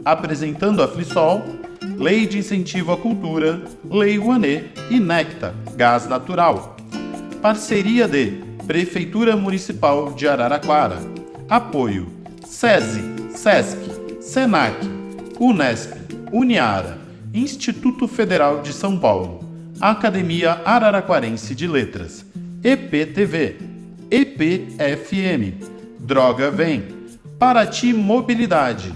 apresentando a Flisol, Lei de Incentivo à Cultura, Lei Rouanet e Necta, Gás Natural. Parceria de Prefeitura Municipal de Araraquara. Apoio SESI, SESC, SENAC, Unesp, Uniara, Instituto Federal de São Paulo, Academia Araraquarense de Letras, EPTV, EPFM, Droga Vem, Paraty Mobilidade,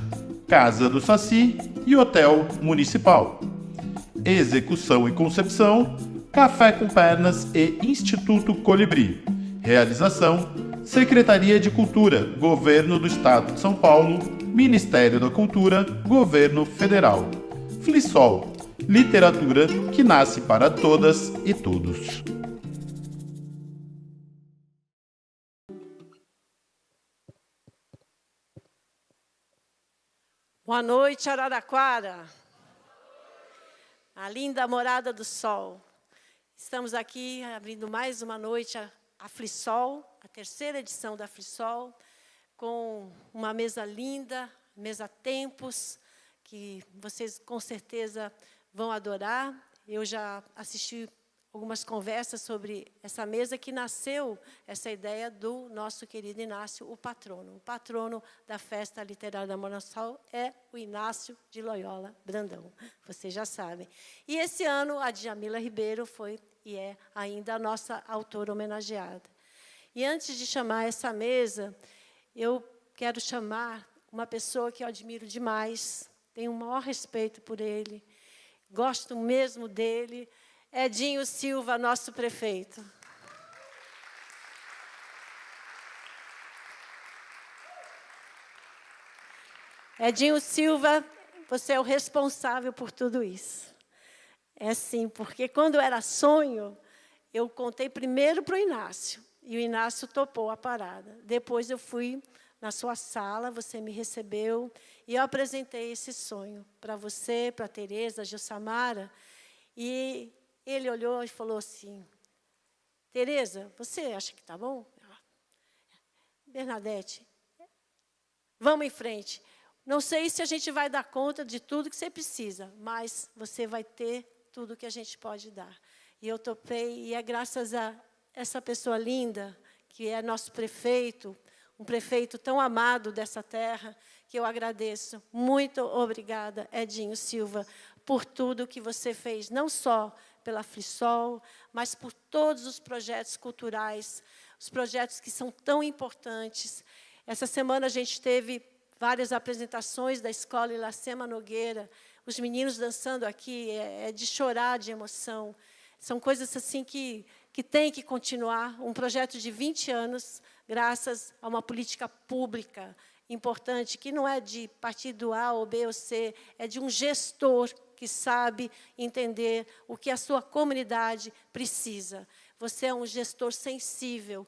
Casa do Saci e Hotel Municipal. Execução e concepção, Café com Pernas e Instituto Colibri. Realização, Secretaria de Cultura, Governo do Estado de São Paulo, Ministério da Cultura, Governo Federal. Flisol, literatura que nasce para todas e todos. Boa noite, Araraquara, a linda morada do sol. Estamos aqui abrindo mais uma noite a Flisol, a terceira edição da Flisol, com uma mesa linda, mesa Tempos, que vocês com certeza vão adorar. Eu já assisti algumas conversas sobre essa mesa, que nasceu essa ideia do nosso querido Inácio, o patrono. O patrono da Festa Literária da Monassal é o Inácio de Loyola Brandão, vocês já sabem. E esse ano a Djamila Ribeiro foi e é ainda a nossa autora homenageada. E antes de chamar essa mesa, eu quero chamar uma pessoa que eu admiro demais, tenho o maior respeito por ele, gosto mesmo dele, Edinho Silva, nosso prefeito. Edinho Silva, você é o responsável por tudo isso. É sim, porque quando era sonho, eu contei primeiro para o Inácio, e o Inácio topou a parada. Depois eu fui na sua sala, você me recebeu, e eu apresentei esse sonho para você, para a Tereza, a Gilsamara, e ele olhou e falou assim, Tereza, você acha que está bom? Bernadette, vamos em frente. Não sei se a gente vai dar conta de tudo que você precisa, mas você vai ter tudo que a gente pode dar. E eu topei, e é graças a essa pessoa linda, que é nosso prefeito, um prefeito tão amado dessa terra, que eu agradeço. Muito obrigada, Edinho Silva, por tudo que você fez, não só pela Flisol, mas por todos os projetos culturais, os projetos que são tão importantes. Essa semana a gente teve várias apresentações da Escola Iracema Nogueira, os meninos dançando aqui, é de chorar de emoção. São coisas assim que tem que continuar, um projeto de 20 anos, graças a uma política pública importante, que não é de partido A ou B ou C, é de um gestor que sabe entender o que a sua comunidade precisa. Você é um gestor sensível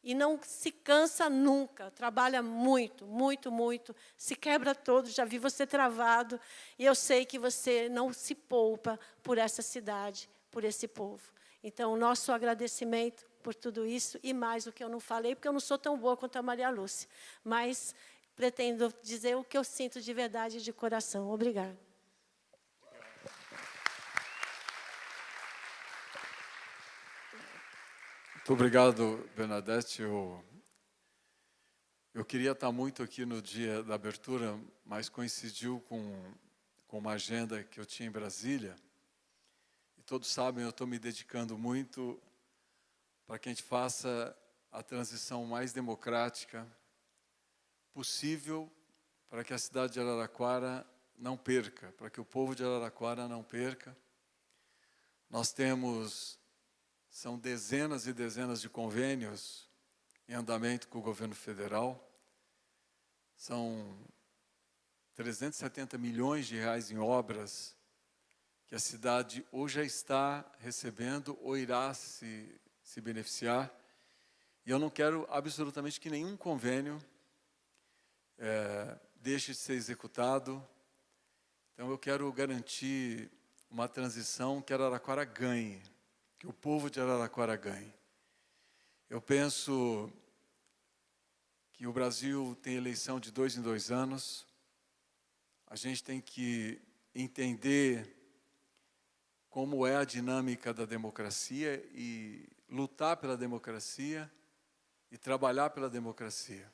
e não se cansa nunca, trabalha muito, muito, muito, se quebra todo, já vi você travado, e eu sei que você não se poupa por essa cidade, por esse povo. Então, o nosso agradecimento por tudo isso, e mais o que eu não falei, porque eu não sou tão boa quanto a Maria Lúcia, mas pretendo dizer o que eu sinto de verdade e de coração. Obrigada. Muito obrigado, Bernadette. Eu queria estar muito aqui no dia da abertura, mas coincidiu com uma agenda que eu tinha em Brasília. E todos sabem, eu estou me dedicando muito para que a gente faça a transição mais democrática possível, para que a cidade de Araraquara não perca, para que o povo de Araraquara não perca. Nós temos... São dezenas e dezenas de convênios em andamento com o governo federal. São 370 milhões de reais em obras que a cidade ou já está recebendo ou irá se beneficiar. E eu não quero absolutamente que nenhum convênio deixe de ser executado. Então eu quero garantir uma transição que Araraquara ganhe, que o povo de Araraquara ganhe. Eu penso que o Brasil tem eleição de 2 em 2 anos. a gente tem que entender como é a dinâmica da democracia e lutar pela democracia e trabalhar pela democracia.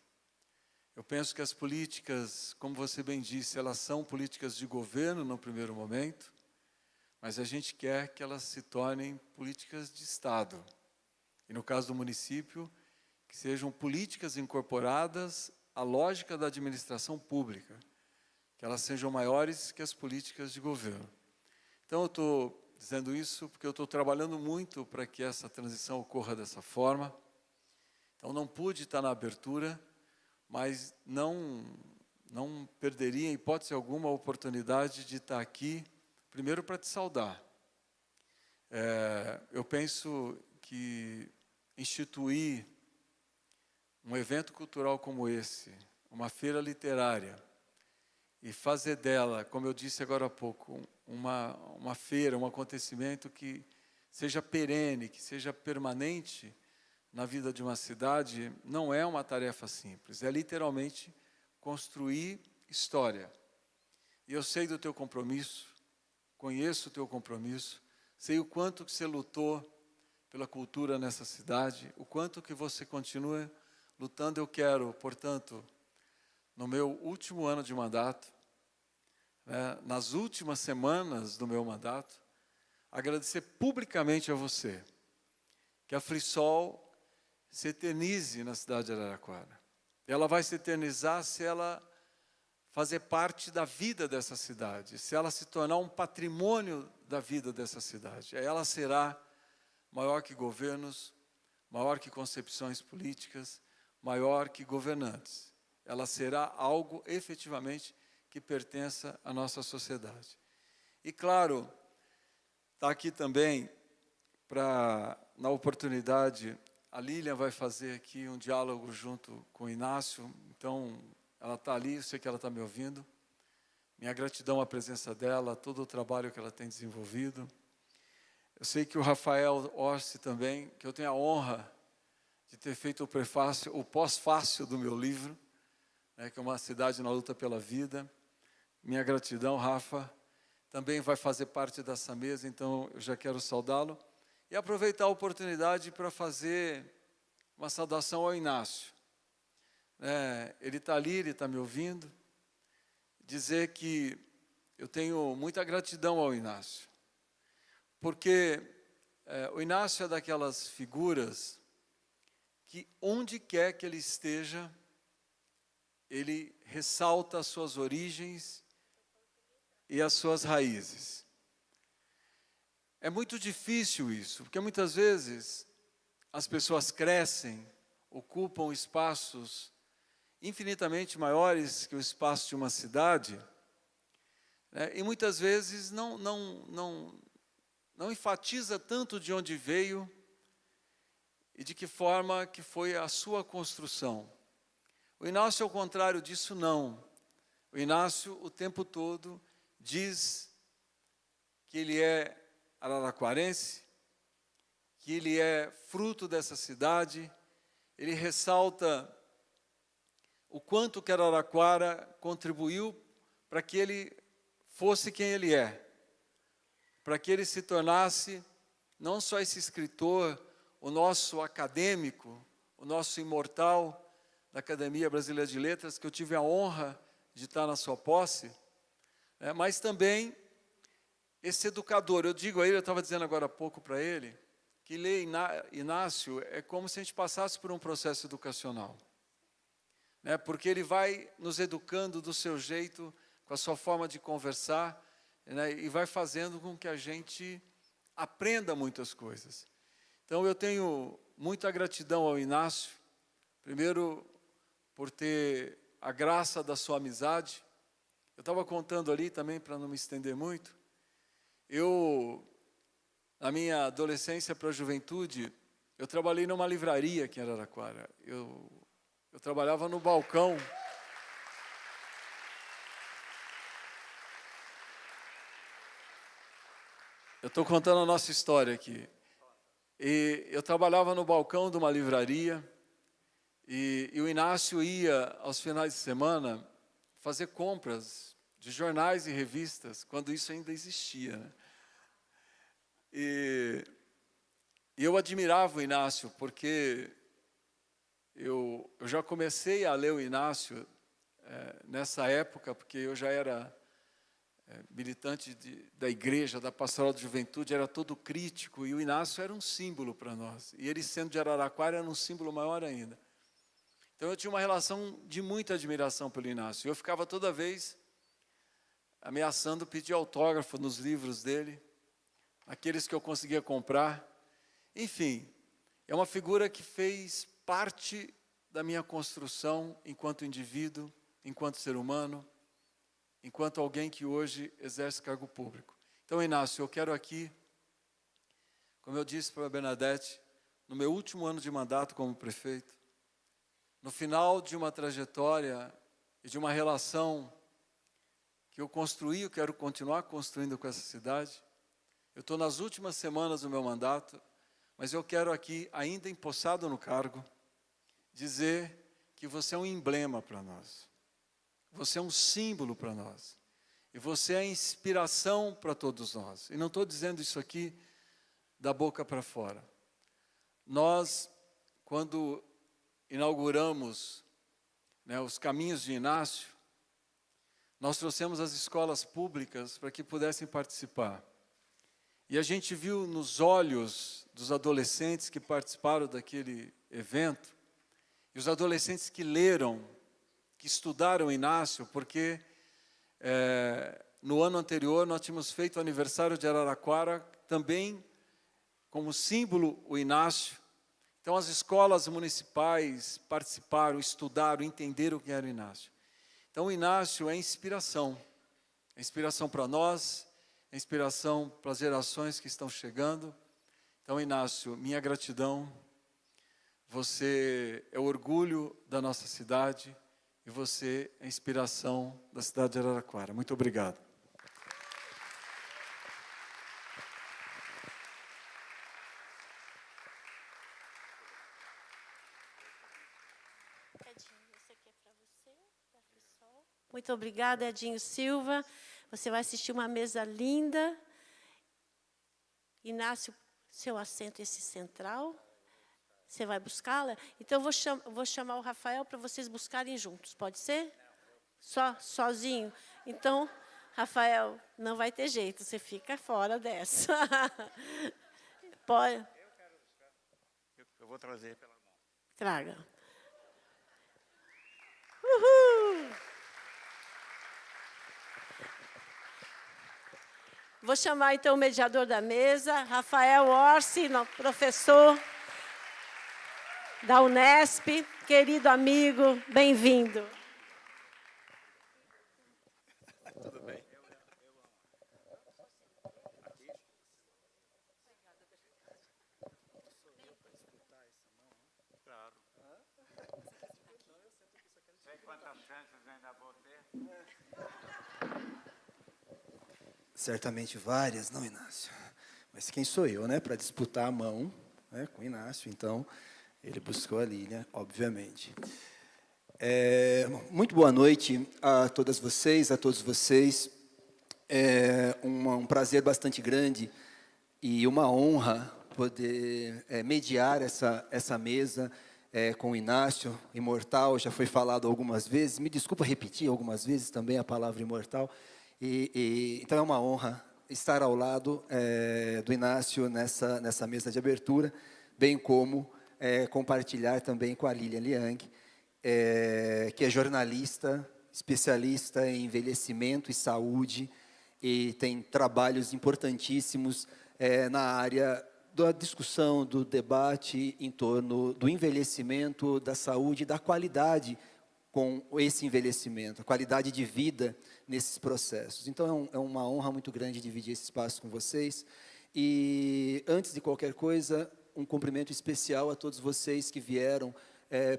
Eu penso que as políticas, como você bem disse, elas são políticas de governo no primeiro momento, mas a gente quer que elas se tornem políticas de Estado. E no caso do município, que sejam políticas incorporadas à lógica da administração pública, que elas sejam maiores que as políticas de governo. Então eu estou dizendo isso porque eu estou trabalhando muito para que essa transição ocorra dessa forma. Então não pude estar na abertura, mas não perderia, em hipótese alguma, a oportunidade de estar aqui, primeiro para te saudar. Eu penso que instituir um evento cultural como esse, uma feira literária, e fazer dela, como eu disse agora há pouco, uma feira, um acontecimento que seja perene, que seja permanente na vida de uma cidade, não é uma tarefa simples, é literalmente construir história. E eu sei do teu compromisso, conheço o teu compromisso, sei o quanto que você lutou pela cultura nessa cidade, o quanto que você continua lutando. Eu quero, portanto, no meu último ano de mandato, nas últimas semanas do meu mandato, agradecer publicamente a você, que a Frisol se eternize na cidade de Araraquara. Ela vai se eternizar se ela fazer parte da vida dessa cidade, se ela se tornar um patrimônio da vida dessa cidade. Ela será maior que governos, maior que concepções políticas, maior que governantes. Ela será algo efetivamente que pertença à nossa sociedade. E claro, está aqui também, na oportunidade, a Lilian vai fazer aqui um diálogo junto com o Inácio, então ela está ali, eu sei que ela está me ouvindo. Minha gratidão à presença dela, todo o trabalho que ela tem desenvolvido. Eu sei que o Rafael Orsi também, que eu tenho a honra de ter feito o prefácio, o pós-fácio do meu livro, que é Uma Cidade na Luta pela Vida. Minha gratidão, Rafa, também vai fazer parte dessa mesa, então eu já quero saudá-lo. E aproveitar a oportunidade para fazer uma saudação ao Inácio. Ele está ali, ele está me ouvindo. Dizer que eu tenho muita gratidão ao Inácio. Porque o Inácio é daquelas figuras que onde quer que ele esteja, ele ressalta as suas origens e as suas raízes. É muito difícil isso, porque muitas vezes as pessoas crescem, ocupam espaços infinitamente maiores que o espaço de uma cidade, e muitas vezes não enfatiza tanto de onde veio e de que forma que foi a sua construção. O Inácio, ao contrário disso, não. O Inácio, o tempo todo, diz que ele é araraquarense, que ele é fruto dessa cidade. Ele ressalta o quanto que Araraquara contribuiu para que ele fosse quem ele é, para que ele se tornasse não só esse escritor, o nosso acadêmico, o nosso imortal da Academia Brasileira de Letras, que eu tive a honra de estar na sua posse, mas também esse educador. Eu digo a ele, eu estava dizendo agora há pouco para ele, que ler Inácio é como se a gente passasse por um processo educacional. Porque ele vai nos educando do seu jeito, com a sua forma de conversar, e vai fazendo com que a gente aprenda muitas coisas. Então eu tenho muita gratidão ao Inácio, primeiro por ter a graça da sua amizade. Eu estava contando ali também, para não me estender muito, eu, na minha adolescência para a juventude, eu trabalhei numa livraria aqui em Araraquara. Eu trabalhava no balcão. Eu estou contando a nossa história aqui. E eu trabalhava no balcão de uma livraria, e o Inácio ia, aos finais de semana, fazer compras de jornais e revistas, quando isso ainda existia, né? E eu admirava o Inácio, porque eu já comecei a ler o Inácio nessa época, porque eu já era militante da igreja, da pastoral de juventude, era todo crítico, e o Inácio era um símbolo para nós. E ele, sendo de Araraquara, era um símbolo maior ainda. Então eu tinha uma relação de muita admiração pelo Inácio. Eu ficava toda vez ameaçando pedir autógrafo nos livros dele, aqueles que eu conseguia comprar. Enfim, é uma figura que fez parte da minha construção enquanto indivíduo, enquanto ser humano, enquanto alguém que hoje exerce cargo público. Então, Inácio, eu quero aqui, como eu disse para a Bernadette, no meu último ano de mandato como prefeito, no final de uma trajetória e de uma relação que eu construí, eu quero continuar construindo com essa cidade. Eu estou nas últimas semanas do meu mandato, mas eu quero aqui, ainda empossado no cargo, dizer que você é um emblema para nós. Você é um símbolo para nós. E você é a inspiração para todos nós. E não estou dizendo isso aqui da boca para fora. Nós, quando inauguramos, né, os caminhos de Inácio, nós trouxemos as escolas públicas para que pudessem participar. E a gente viu nos olhos dos adolescentes que participaram daquele evento, e os adolescentes que leram, que estudaram Inácio, porque no ano anterior nós tínhamos feito o aniversário de Araraquara, também como símbolo o Inácio. Então as escolas municipais participaram, estudaram, entenderam o que era o Inácio. Então o Inácio é inspiração para nós, é inspiração para as gerações que estão chegando. Então, Inácio, minha gratidão, você é o orgulho da nossa cidade e você é a inspiração da cidade de Araraquara. Muito obrigado. Muito obrigada, Edinho Silva. Você vai assistir uma mesa linda. Inácio, seu assento esse central. Você vai buscá-la? Então, eu vou chamar o Rafael para vocês buscarem juntos. Pode ser? Sozinho? Então, Rafael, não vai ter jeito. Você fica fora dessa. Pode? Eu quero buscar. Eu vou trazer pela mão. Traga. Uhul! Vou chamar, então, o mediador da mesa, Rafael Orsi, professor da Unesp, querido amigo, bem-vindo. Tudo bem. Claro. Sei quantas chances ainda vou ter. Certamente várias, não, Inácio? Mas quem sou eu, né, para disputar a mão, né, com o Inácio? Então, ele buscou a Lília, obviamente. Muito boa noite a todas vocês, a todos vocês. É um prazer bastante grande e uma honra poder mediar essa mesa com o Inácio, imortal. Já foi falado algumas vezes, me desculpa repetir algumas vezes também a palavra imortal. Então é uma honra estar ao lado do Inácio nessa mesa de abertura, bem como compartilhar também com a Lilian Liang, que é jornalista, especialista em envelhecimento e saúde, e tem trabalhos importantíssimos na área da discussão, do debate em torno do envelhecimento, da saúde e da qualidade com esse envelhecimento, a qualidade de vida nesses processos. Então, é uma honra muito grande dividir esse espaço com vocês. E, antes de qualquer coisa, um cumprimento especial a todos vocês que vieram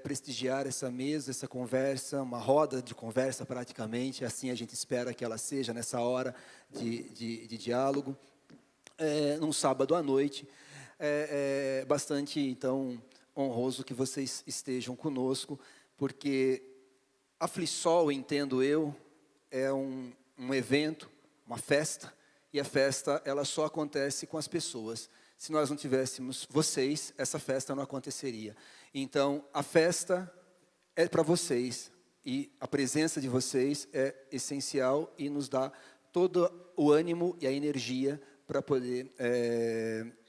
prestigiar essa mesa, essa conversa, uma roda de conversa praticamente, assim a gente espera que ela seja nessa hora de diálogo, num sábado à noite. É bastante, então, honroso que vocês estejam conosco, porque a Flisol, entendo eu, é um um evento, uma festa, e a festa ela só acontece com as pessoas. Se nós não tivéssemos vocês, essa festa não aconteceria. Então, a festa é para vocês, e a presença de vocês é essencial e nos dá todo o ânimo e a energia para poder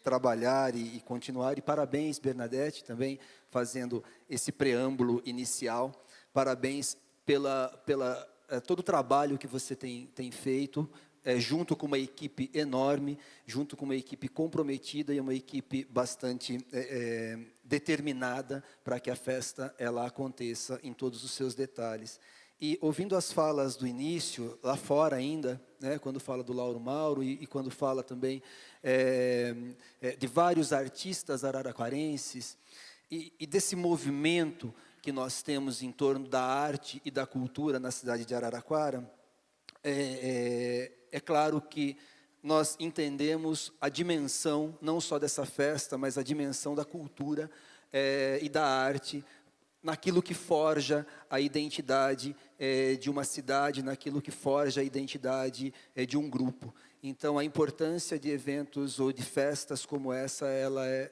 trabalhar e continuar. E parabéns, Bernadette, também fazendo esse preâmbulo inicial. Parabéns pela todo o trabalho que você tem feito, junto com uma equipe enorme, junto com uma equipe comprometida e uma equipe bastante determinada para que a festa ela aconteça em todos os seus detalhes. E ouvindo as falas do início, lá fora ainda, né, quando fala do Lauro Mauro e quando fala também de vários artistas araraquarenses e desse movimento que nós temos em torno da arte e da cultura na cidade de Araraquara, é claro que nós entendemos a dimensão, não só dessa festa, mas a dimensão da cultura e da arte, naquilo que forja a identidade de uma cidade, naquilo que forja a identidade de um grupo. Então, a importância de eventos ou de festas como essa, ela é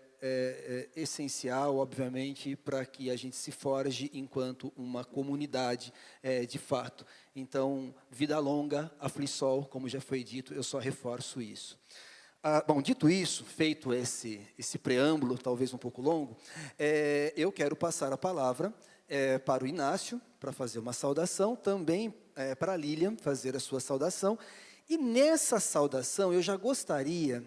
essencial, obviamente, para que a gente se forje enquanto uma comunidade de fato. Então, vida longa, a Flisol, como já foi dito, eu só reforço isso. Bom, dito isso, feito esse preâmbulo, talvez um pouco longo, eu quero passar a palavra para o Inácio, para fazer uma saudação, também para a Lilian fazer a sua saudação. E nessa saudação, eu já gostaria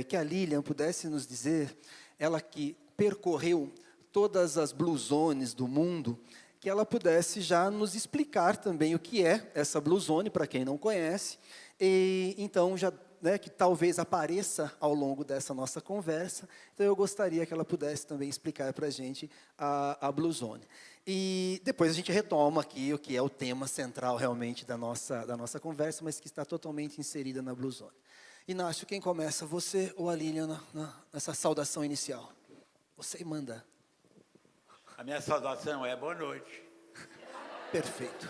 que a Lilian pudesse nos dizer, ela que percorreu todas as Blue Zones do mundo, que ela pudesse já nos explicar também o que é essa Blue Zone, para quem não conhece, e então já, né, que talvez apareça ao longo dessa nossa conversa. Então eu gostaria que ela pudesse também explicar para a gente a Blue Zone. E depois a gente retoma aqui o que é o tema central realmente da nossa conversa, mas que está totalmente inserida na Blue Zone. Inácio, quem começa? Você ou a Lilian nessa saudação inicial? Você manda. A minha saudação é boa noite. Perfeito.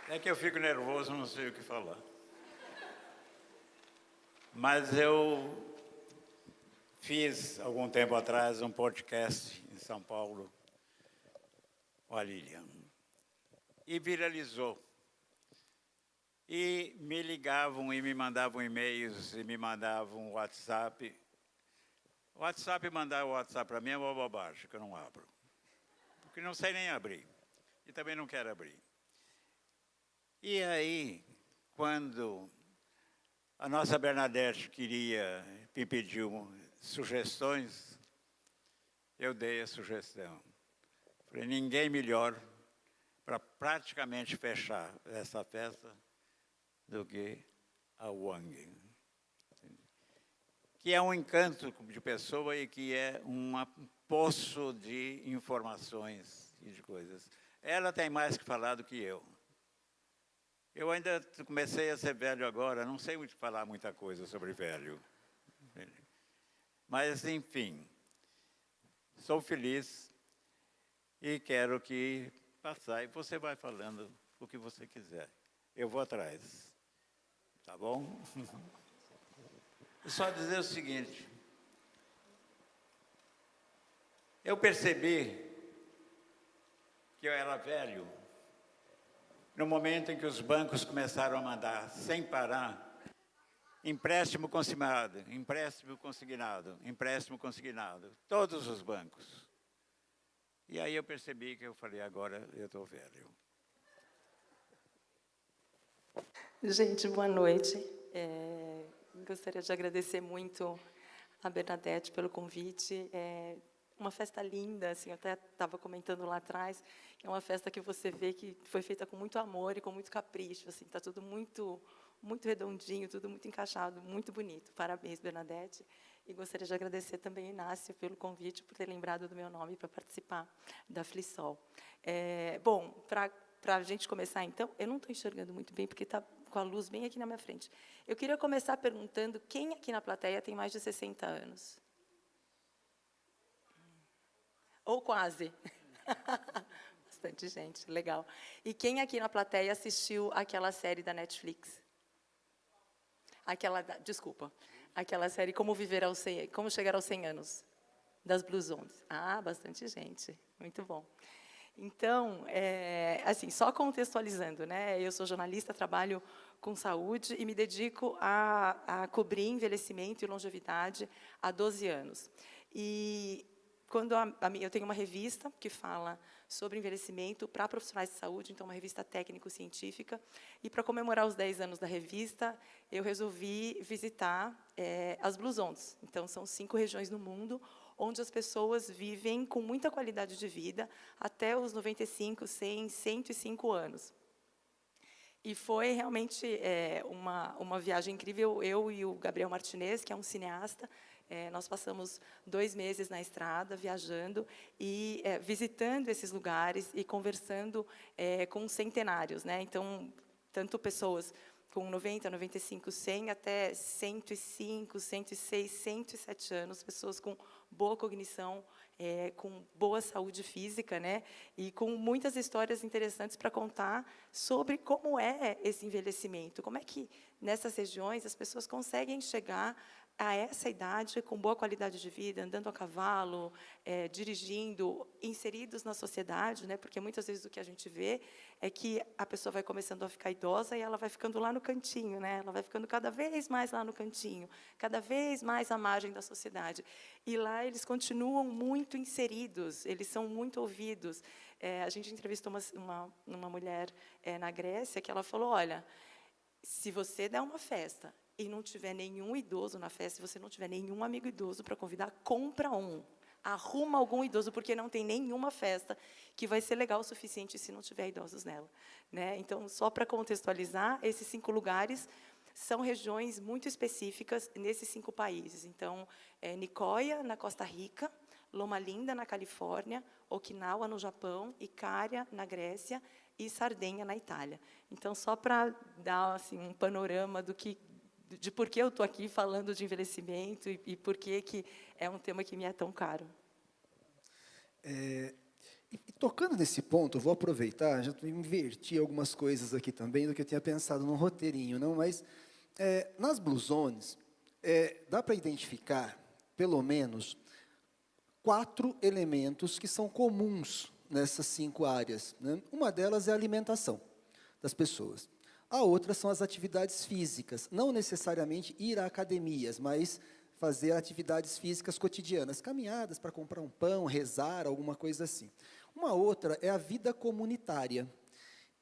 É que eu fico nervoso, não sei o que falar. Mas eu fiz, algum tempo atrás, um podcast em São Paulo com a Lilian. E viralizou. E me ligavam e me mandavam e-mails e me mandavam WhatsApp. Mandar o WhatsApp para mim é uma bobagem, que eu não abro. Porque não sei nem abrir. E também não quero abrir. E aí, quando a nossa Bernadette me pediu sugestões, eu dei a sugestão. Falei, ninguém melhor para praticamente fechar essa festa do que a Wang, que é um encanto de pessoa e que é um poço de informações e de coisas. Ela tem mais que falar do que eu. Eu ainda comecei a ser velho agora, não sei falar muita coisa sobre velho. Mas, enfim, sou feliz e quero que passar. E você vai falando o que você quiser. Eu vou atrás. Tá bom? Só dizer o seguinte. Eu percebi que eu era velho no momento em que os bancos começaram a mandar, sem parar, empréstimo consignado, empréstimo consignado, empréstimo consignado, todos os bancos. E aí eu percebi que eu falei, agora eu estou velho. Gente, boa noite. Gostaria de agradecer muito a Bernadette pelo convite. Uma festa linda, assim, eu até estava comentando lá atrás, é uma festa que você vê que foi feita com muito amor e com muito capricho, assim, está tudo muito redondinho, tudo muito encaixado, muito bonito. Parabéns, Bernadette. E gostaria de agradecer também ao Inácio pelo convite, por ter lembrado do meu nome para participar da Flisol. Bom, para a gente começar, então, eu não estou enxergando muito bem, porque está com a luz bem aqui na minha frente. Eu queria começar perguntando quem aqui na plateia tem mais de 60 anos? Ou quase. Bastante gente, legal. E quem aqui na plateia assistiu aquela série da Netflix? Desculpa, aquela série Como Chegar aos 100 Anos, das Blue Zones. Ah, bastante gente, muito bom. Então, assim, só contextualizando, né? Eu sou jornalista, trabalho com saúde e me dedico a cobrir envelhecimento e longevidade há 12 anos. E quando eu tenho uma revista que fala sobre envelhecimento para profissionais de saúde, então uma revista técnico-científica, e para comemorar os 10 anos da revista, eu resolvi visitar as Blue Zones. Então, são 5 regiões no mundo onde as pessoas vivem com muita qualidade de vida até os 95, 100, 105 anos. E foi realmente uma viagem incrível. Eu e o Gabriel Martinez, que é um cineasta, nós passamos 2 meses na estrada, viajando e visitando esses lugares e conversando com centenários, né? Então, tanto pessoas com 90, 95, 100, até 105, 106, 107 anos, pessoas com boa cognição, com boa saúde física, né? E com muitas histórias interessantes para contar sobre como é esse envelhecimento, como é que, nessas regiões, as pessoas conseguem chegar a essa idade, com boa qualidade de vida, andando a cavalo, dirigindo, inseridos na sociedade, né? Porque muitas vezes o que a gente vê é que a pessoa vai começando a ficar idosa e ela vai ficando lá no cantinho, né? Ela vai ficando cada vez mais lá no cantinho, cada vez mais à margem da sociedade. E lá eles continuam muito inseridos, eles são muito ouvidos. A gente entrevistou uma mulher na Grécia que ela falou, olha, se você der uma festa e não tiver nenhum idoso na festa, se você não tiver nenhum amigo idoso para convidar, compra um. Arruma algum idoso, porque não tem nenhuma festa que vai ser legal o suficiente se não tiver idosos nela, né? Então, só para contextualizar, esses 5 lugares são regiões muito específicas nesses 5 países. Então, Nicoya, na Costa Rica, Loma Linda, na Califórnia, Okinawa, no Japão, Icária, na Grécia, e Sardenha, na Itália. Então, só para dar assim, um panorama de por que eu estou aqui falando de envelhecimento e por que é um tema que me é tão caro. E tocando nesse ponto, eu vou aproveitar, já inverti algumas coisas aqui também do que eu tinha pensado num roteirinho, não? Mas nas Blue Zones, dá para identificar, pelo menos, 4 elementos que são comuns nessas 5 áreas, né? Uma delas é a alimentação das pessoas. A outra são as atividades físicas, não necessariamente ir a academias, mas fazer atividades físicas cotidianas, caminhadas para comprar um pão, rezar, alguma coisa assim. Uma outra é a vida comunitária.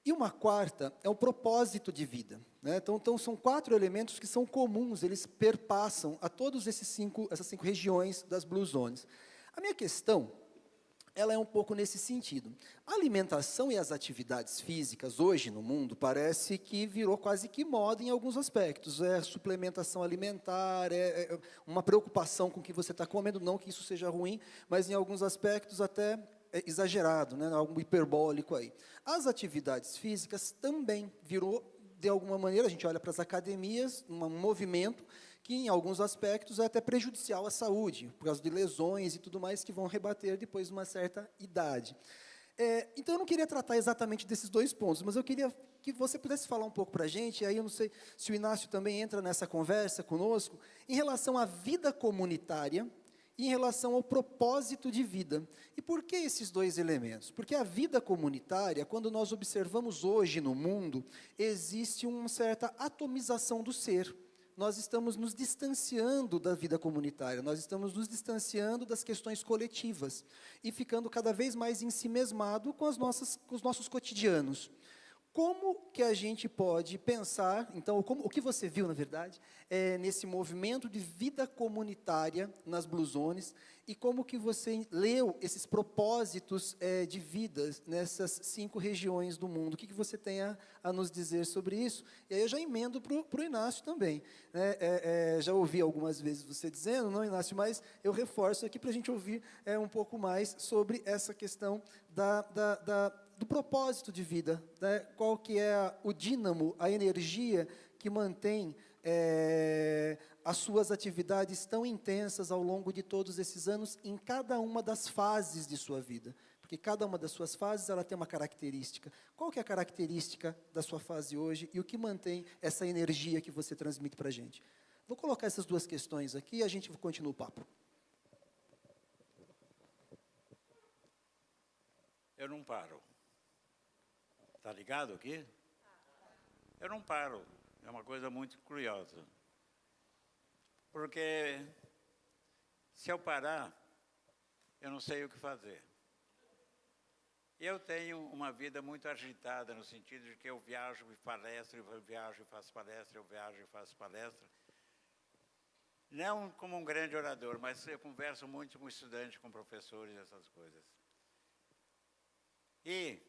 E uma quarta é o propósito de vida, né? Então, são 4 elementos que são comuns, eles perpassam a todas essas 5 regiões das Blue Zones. A minha questão, ela é um pouco nesse sentido. A alimentação e as atividades físicas, hoje no mundo, parece que virou quase que moda em alguns aspectos. É suplementação alimentar, é uma preocupação com o que você está comendo, não que isso seja ruim, mas em alguns aspectos até exagerado, né? Algo hiperbólico aí. As atividades físicas também virou, de alguma maneira, a gente olha para as academias, um movimento que, em alguns aspectos, é até prejudicial à saúde, por causa de lesões e tudo mais que vão rebater depois de uma certa idade. Então, eu não queria tratar exatamente desses 2 pontos, mas eu queria que você pudesse falar um pouco para a gente, e aí eu não sei se o Inácio também entra nessa conversa conosco, em relação à vida comunitária e em relação ao propósito de vida. E por que esses 2 elementos? Porque a vida comunitária, quando nós observamos hoje no mundo, existe uma certa atomização do ser. Nós estamos nos distanciando da vida comunitária, nós estamos nos distanciando das questões coletivas e ficando cada vez mais ensimesmado com os nossos cotidianos. Como que a gente pode pensar, então, o que você viu, na verdade, nesse movimento de vida comunitária nas Blue Zones, e como que você leu esses propósitos de vida nessas 5 regiões do mundo? O que você tem a nos dizer sobre isso? E aí eu já emendo para o Inácio também. Já ouvi algumas vezes você dizendo, não, Inácio, mas eu reforço aqui para a gente ouvir um pouco mais sobre essa questão do propósito de vida, né? Qual que é o dínamo, a energia que mantém as suas atividades tão intensas ao longo de todos esses anos, em cada uma das fases de sua vida. Porque cada uma das suas fases, ela tem uma característica. Qual que é a característica da sua fase hoje e o que mantém essa energia que você transmite para a gente? Vou colocar essas duas questões aqui e a gente continua o papo. Eu não paro. Tá ligado aqui? Eu não paro. É uma coisa muito curiosa. Porque se eu parar, eu não sei o que fazer. Eu tenho uma vida muito agitada, no sentido de que eu viajo e palestro, eu viajo e faço palestra, eu viajo e faço palestra. Não como um grande orador, mas eu converso muito com estudantes, com professores, essas coisas. E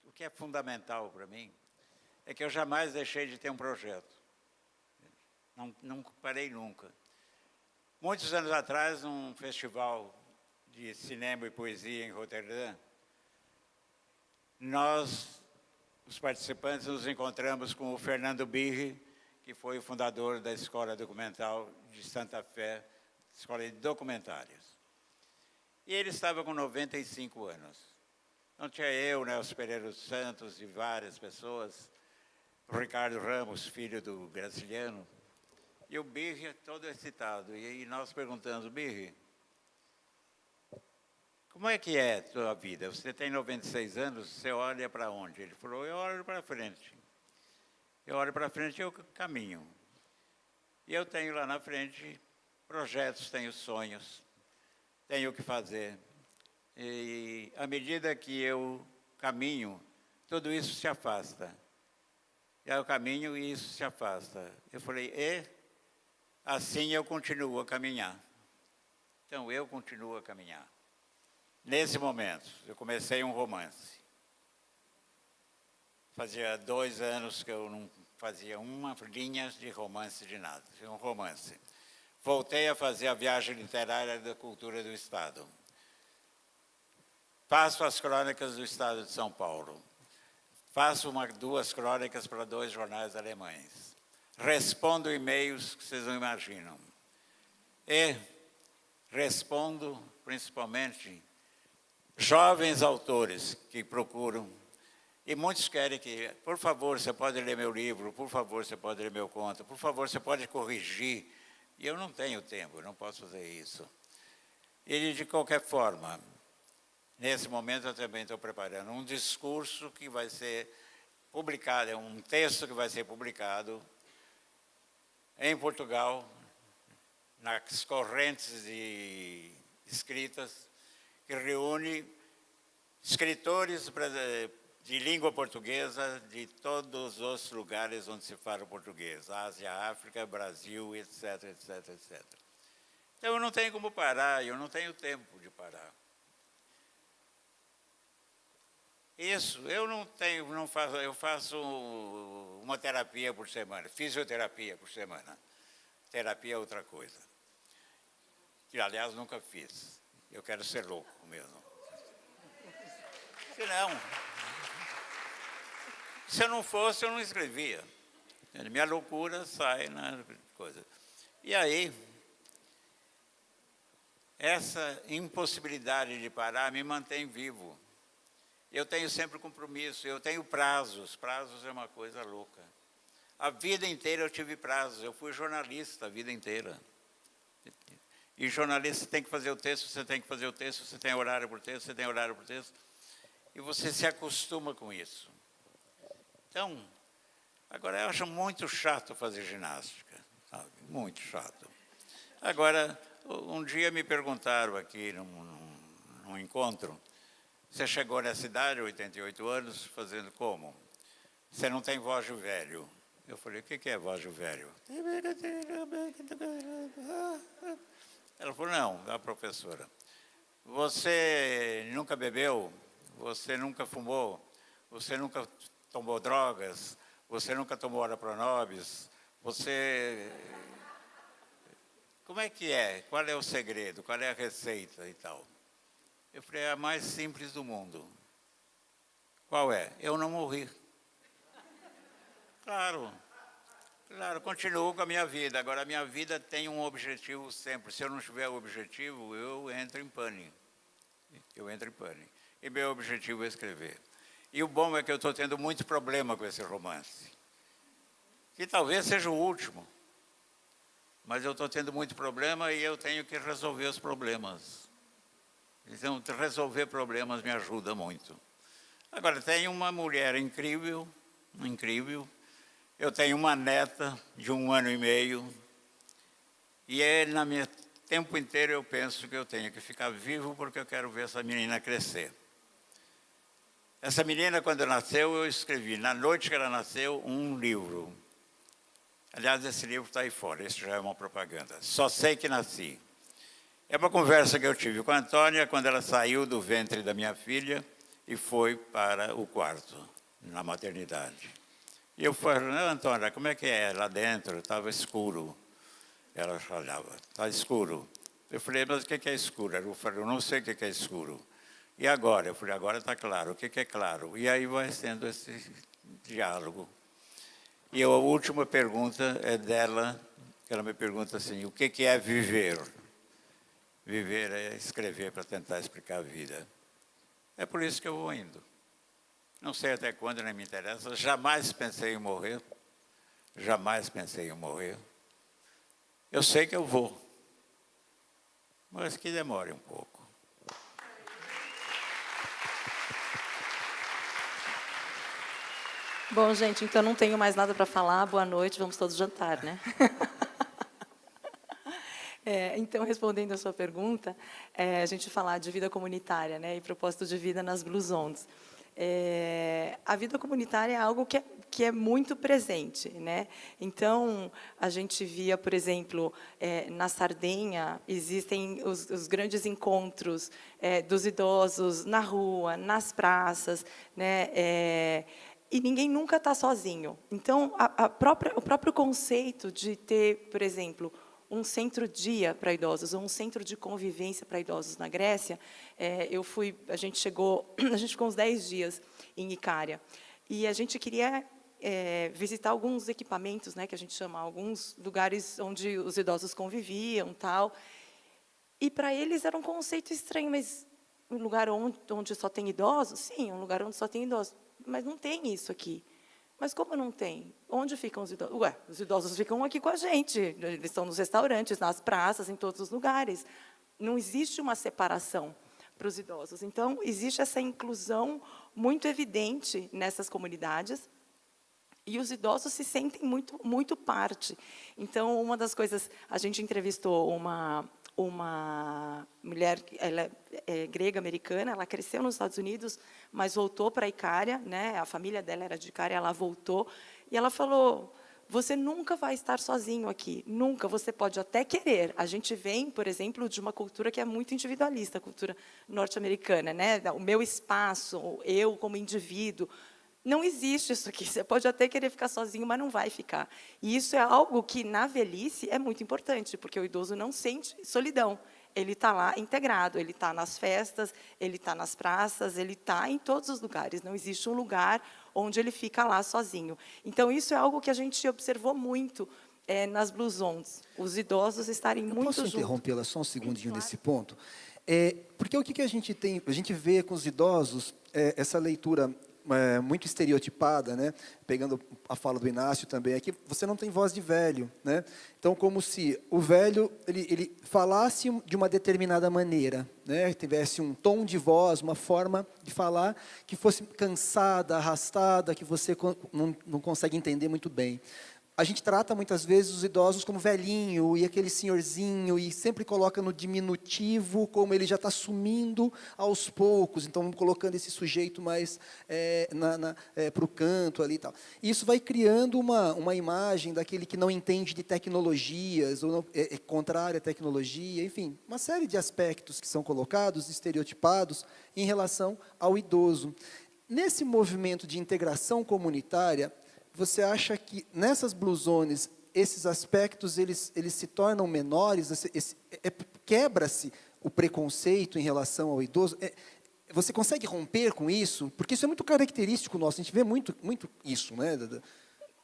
o que é fundamental para mim é que eu jamais deixei de ter um projeto. Não parei nunca. Muitos anos atrás, num festival de cinema e poesia em Roterdã, nós, os participantes, nos encontramos com o Fernando Birri, que foi o fundador da Escola Documental de Santa Fé, Escola de Documentários. E ele estava com 95 anos. Então tinha eu, Nelson Pereira dos Santos e várias pessoas, o Ricardo Ramos, filho do Graciliano, e o Birri todo excitado. E nós perguntamos, Birri, como é que é a tua vida? Você tem 96 anos, você olha para onde? Ele falou, eu olho para frente. Eu olho para frente e eu caminho. E eu tenho lá na frente projetos, tenho sonhos, tenho o que fazer. E à medida que eu caminho, tudo isso se afasta. E aí eu caminho e isso se afasta. Eu falei, assim eu continuo a caminhar. Então eu continuo a caminhar. Nesse momento, eu comecei um romance. Fazia 2 anos que eu não fazia uma linha de romance de nada, um romance. Voltei a fazer a viagem literária da cultura do Estado. Faço as crônicas do Estado de São Paulo. Faço 2 crônicas para 2 jornais alemães. Respondo e-mails que vocês não imaginam. E respondo, principalmente, jovens autores que procuram. E muitos querem que, por favor, você pode ler meu livro, por favor, você pode ler meu conto, por favor, você pode corrigir. E eu não tenho tempo, eu não posso fazer isso. E, de qualquer forma, nesse momento eu também estou preparando um discurso que vai ser publicado, um texto que vai ser publicado em Portugal, nas correntes de escritas, que reúne escritores de língua portuguesa de todos os lugares onde se fala português, Ásia, África, Brasil, etc, etc, etc. Então eu não tenho como parar, eu não tenho tempo de parar. Isso, eu faço uma terapia por semana, fisioterapia por semana. Terapia é outra coisa. Que, aliás, nunca fiz. Eu quero ser louco mesmo. Se eu não fosse, eu não escrevia. Minha loucura sai na coisa. E aí, essa impossibilidade de parar me mantém vivo. Eu tenho sempre compromisso, eu tenho prazos. Prazos é uma coisa louca. A vida inteira eu tive prazos. Eu fui jornalista a vida inteira. E jornalista tem que fazer o texto, você tem que fazer o texto, você tem horário por texto, você tem horário por texto. E você se acostuma com isso. Então, agora eu acho muito chato fazer ginástica, sabe? Muito chato. Agora, um dia me perguntaram aqui num encontro, você chegou nessa idade, 88 anos, fazendo como? Você não tem voz de velho. Eu falei, o que é voz de velho? Ela falou, não, a professora, você nunca bebeu, você nunca fumou, você nunca tomou drogas, você nunca tomou hora pronobis, você... Como é que é? Qual é o segredo? Qual é a receita e tal? Eu falei, é a mais simples do mundo. Qual é? Eu não morri. Claro, continuo com a minha vida. Agora, a minha vida tem um objetivo sempre. Se eu não tiver o objetivo, eu entro em pânico. Eu entro em pânico. E meu objetivo é escrever. E o bom é que eu estou tendo muito problema com esse romance. Que talvez seja o último. Mas eu estou tendo muito problema e eu tenho que resolver os problemas. Então, resolver problemas me ajuda muito. Agora, tenho uma mulher incrível, incrível. Eu tenho uma neta de 1 ano e meio. E no meu tempo inteiro eu penso que eu tenho que ficar vivo porque eu quero ver essa menina crescer. Essa menina, quando nasceu, eu escrevi, na noite que ela nasceu, um livro. Aliás, esse livro está aí fora, isso já é uma propaganda. Só sei que nasci. É uma conversa que eu tive com a Antônia quando ela saiu do ventre da minha filha e foi para o quarto, na maternidade. E eu falei, não, Antônia, como é que é lá dentro? Estava escuro. Ela falava, está escuro. Eu falei, mas o que é escuro? Ela falou, eu não sei o que é escuro. E agora? Eu falei, agora está claro. O que é claro? E aí vai sendo esse diálogo. E a última pergunta é dela, que ela me pergunta assim, o que é viver? Viver é escrever para tentar explicar a vida. É por isso que eu vou indo. Não sei até quando, nem me interessa. Jamais pensei em morrer. Jamais pensei em morrer. Eu sei que eu vou, mas que demore um pouco. Bom, gente, então não tenho mais nada para falar. Boa noite, vamos todos jantar, né? Então, respondendo a sua pergunta, a gente falar de vida comunitária, né, e propósito de vida nas Blue Zones. A vida comunitária é algo que é muito presente, né? Então, a gente via, por exemplo, na Sardenha, existem os grandes encontros dos idosos na rua, nas praças, né? E ninguém nunca está sozinho. Então, o próprio conceito de ter, por exemplo, um centro-dia para idosos, ou um centro de convivência para idosos na Grécia, a gente ficou uns 10 dias em Icária, e a gente queria visitar alguns equipamentos, né, que a gente chama, alguns lugares onde os idosos conviviam, tal, e para eles era um conceito estranho, mas um lugar onde só tem idosos? Sim, um lugar onde só tem idosos, mas não tem isso aqui. Mas como não tem? Onde ficam os idosos? Ué, os idosos ficam aqui com a gente. Eles estão nos restaurantes, nas praças, em todos os lugares. Não existe uma separação para os idosos. Então, existe essa inclusão muito evidente nessas comunidades. E os idosos se sentem muito, muito parte. Então, uma das coisas... A gente entrevistou uma mulher, ela é grega americana, ela cresceu nos Estados Unidos, mas voltou para a Icária, né? A família dela era de Icária, ela voltou, e ela falou, você nunca vai estar sozinho aqui, nunca, você pode até querer. A gente vem, por exemplo, de uma cultura que é muito individualista, a cultura norte-americana, né? O meu espaço, eu como indivíduo. Não existe isso aqui. Você pode até querer ficar sozinho, mas não vai ficar. E isso é algo que, na velhice, é muito importante, porque o idoso não sente solidão. Ele está lá integrado, ele está nas festas, ele está nas praças, ele está em todos os lugares. Não existe um lugar onde ele fica lá sozinho. Então, isso é algo que a gente observou muito nas Blue Zones. Os idosos estarem muito juntos. Posso interrompê-la só um segundinho nesse ponto? Porque o que a gente tem? A gente vê com os idosos essa leitura muito estereotipada, né? Pegando a fala do Inácio também, é que você não tem voz de velho, né? Então, como se o velho ele falasse de uma determinada maneira, né? Tivesse um tom de voz, uma forma de falar que fosse cansada, arrastada, que você não consegue entender muito bem. A gente trata muitas vezes os idosos como velhinho e aquele senhorzinho e sempre coloca no diminutivo, como ele já está sumindo aos poucos. Então, vamos colocando esse sujeito mais para o canto ali e tal. E isso vai criando uma imagem daquele que não entende de tecnologias, ou não, é contrário à tecnologia, enfim, uma série de aspectos que são colocados, estereotipados, em relação ao idoso. Nesse movimento de integração comunitária, você acha que nessas Blue Zones esses aspectos eles se tornam menores? Quebra-se o preconceito em relação ao idoso? Você consegue romper com isso? Porque isso é muito característico nosso. A gente vê muito isso, né?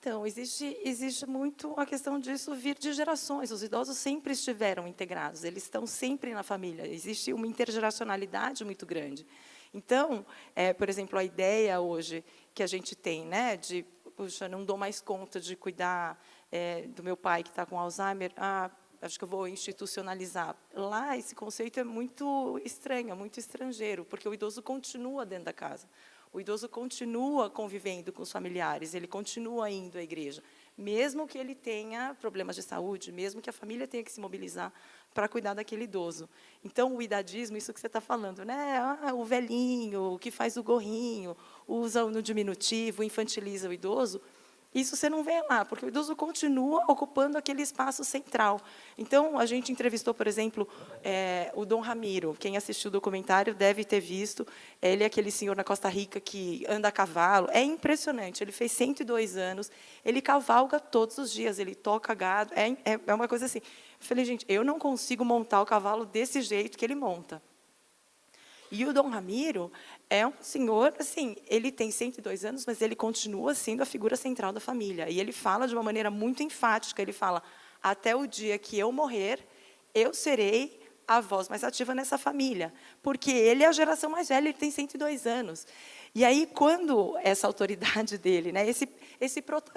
Então, existe muito a questão disso vir de gerações. Os idosos sempre estiveram integrados, eles estão sempre na família. Existe uma intergeracionalidade muito grande. Então, por exemplo, a ideia hoje que a gente tem, né, de, puxa, não dou mais conta de cuidar do meu pai que está com Alzheimer, acho que eu vou institucionalizar. Lá, esse conceito é muito estranho, é muito estrangeiro, porque o idoso continua dentro da casa. O idoso continua convivendo com os familiares, ele continua indo à igreja, mesmo que ele tenha problemas de saúde, mesmo que a família tenha que se mobilizar para cuidar daquele idoso. Então, o idadismo, isso que você está falando, né? O velhinho, que faz o gorrinho, usa no diminutivo, infantiliza o idoso, isso você não vê lá, porque o idoso continua ocupando aquele espaço central. Então, a gente entrevistou, por exemplo, o Dom Ramiro. Quem assistiu o documentário deve ter visto. Ele é aquele senhor na Costa Rica que anda a cavalo. É impressionante. Ele fez 102 anos. Ele cavalga todos os dias. Ele toca gado. É uma coisa assim. Eu falei, gente, eu não consigo montar o cavalo desse jeito que ele monta. E o Dom Ramiro é um senhor, assim, ele tem 102 anos, mas ele continua sendo a figura central da família. E ele fala de uma maneira muito enfática, ele fala, até o dia que eu morrer, eu serei a voz mais ativa nessa família. Porque ele é a geração mais velha, ele tem 102 anos. E aí, quando essa autoridade dele, né,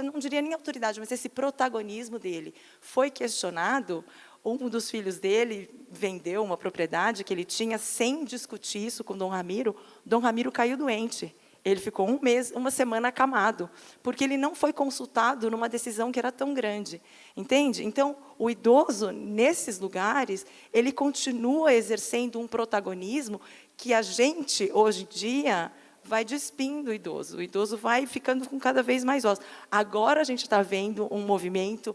não diria nem autoridade, mas esse protagonismo dele foi questionado, um dos filhos dele vendeu uma propriedade que ele tinha sem discutir isso com Dom Ramiro. Dom Ramiro caiu doente. Ele ficou um mês, uma semana acamado, porque ele não foi consultado numa decisão que era tão grande. Entende? Então, o idoso, nesses lugares, ele continua exercendo um protagonismo que a gente, hoje em dia, vai despindo o idoso. O idoso vai ficando com cada vez mais voz. Agora a gente está vendo um movimento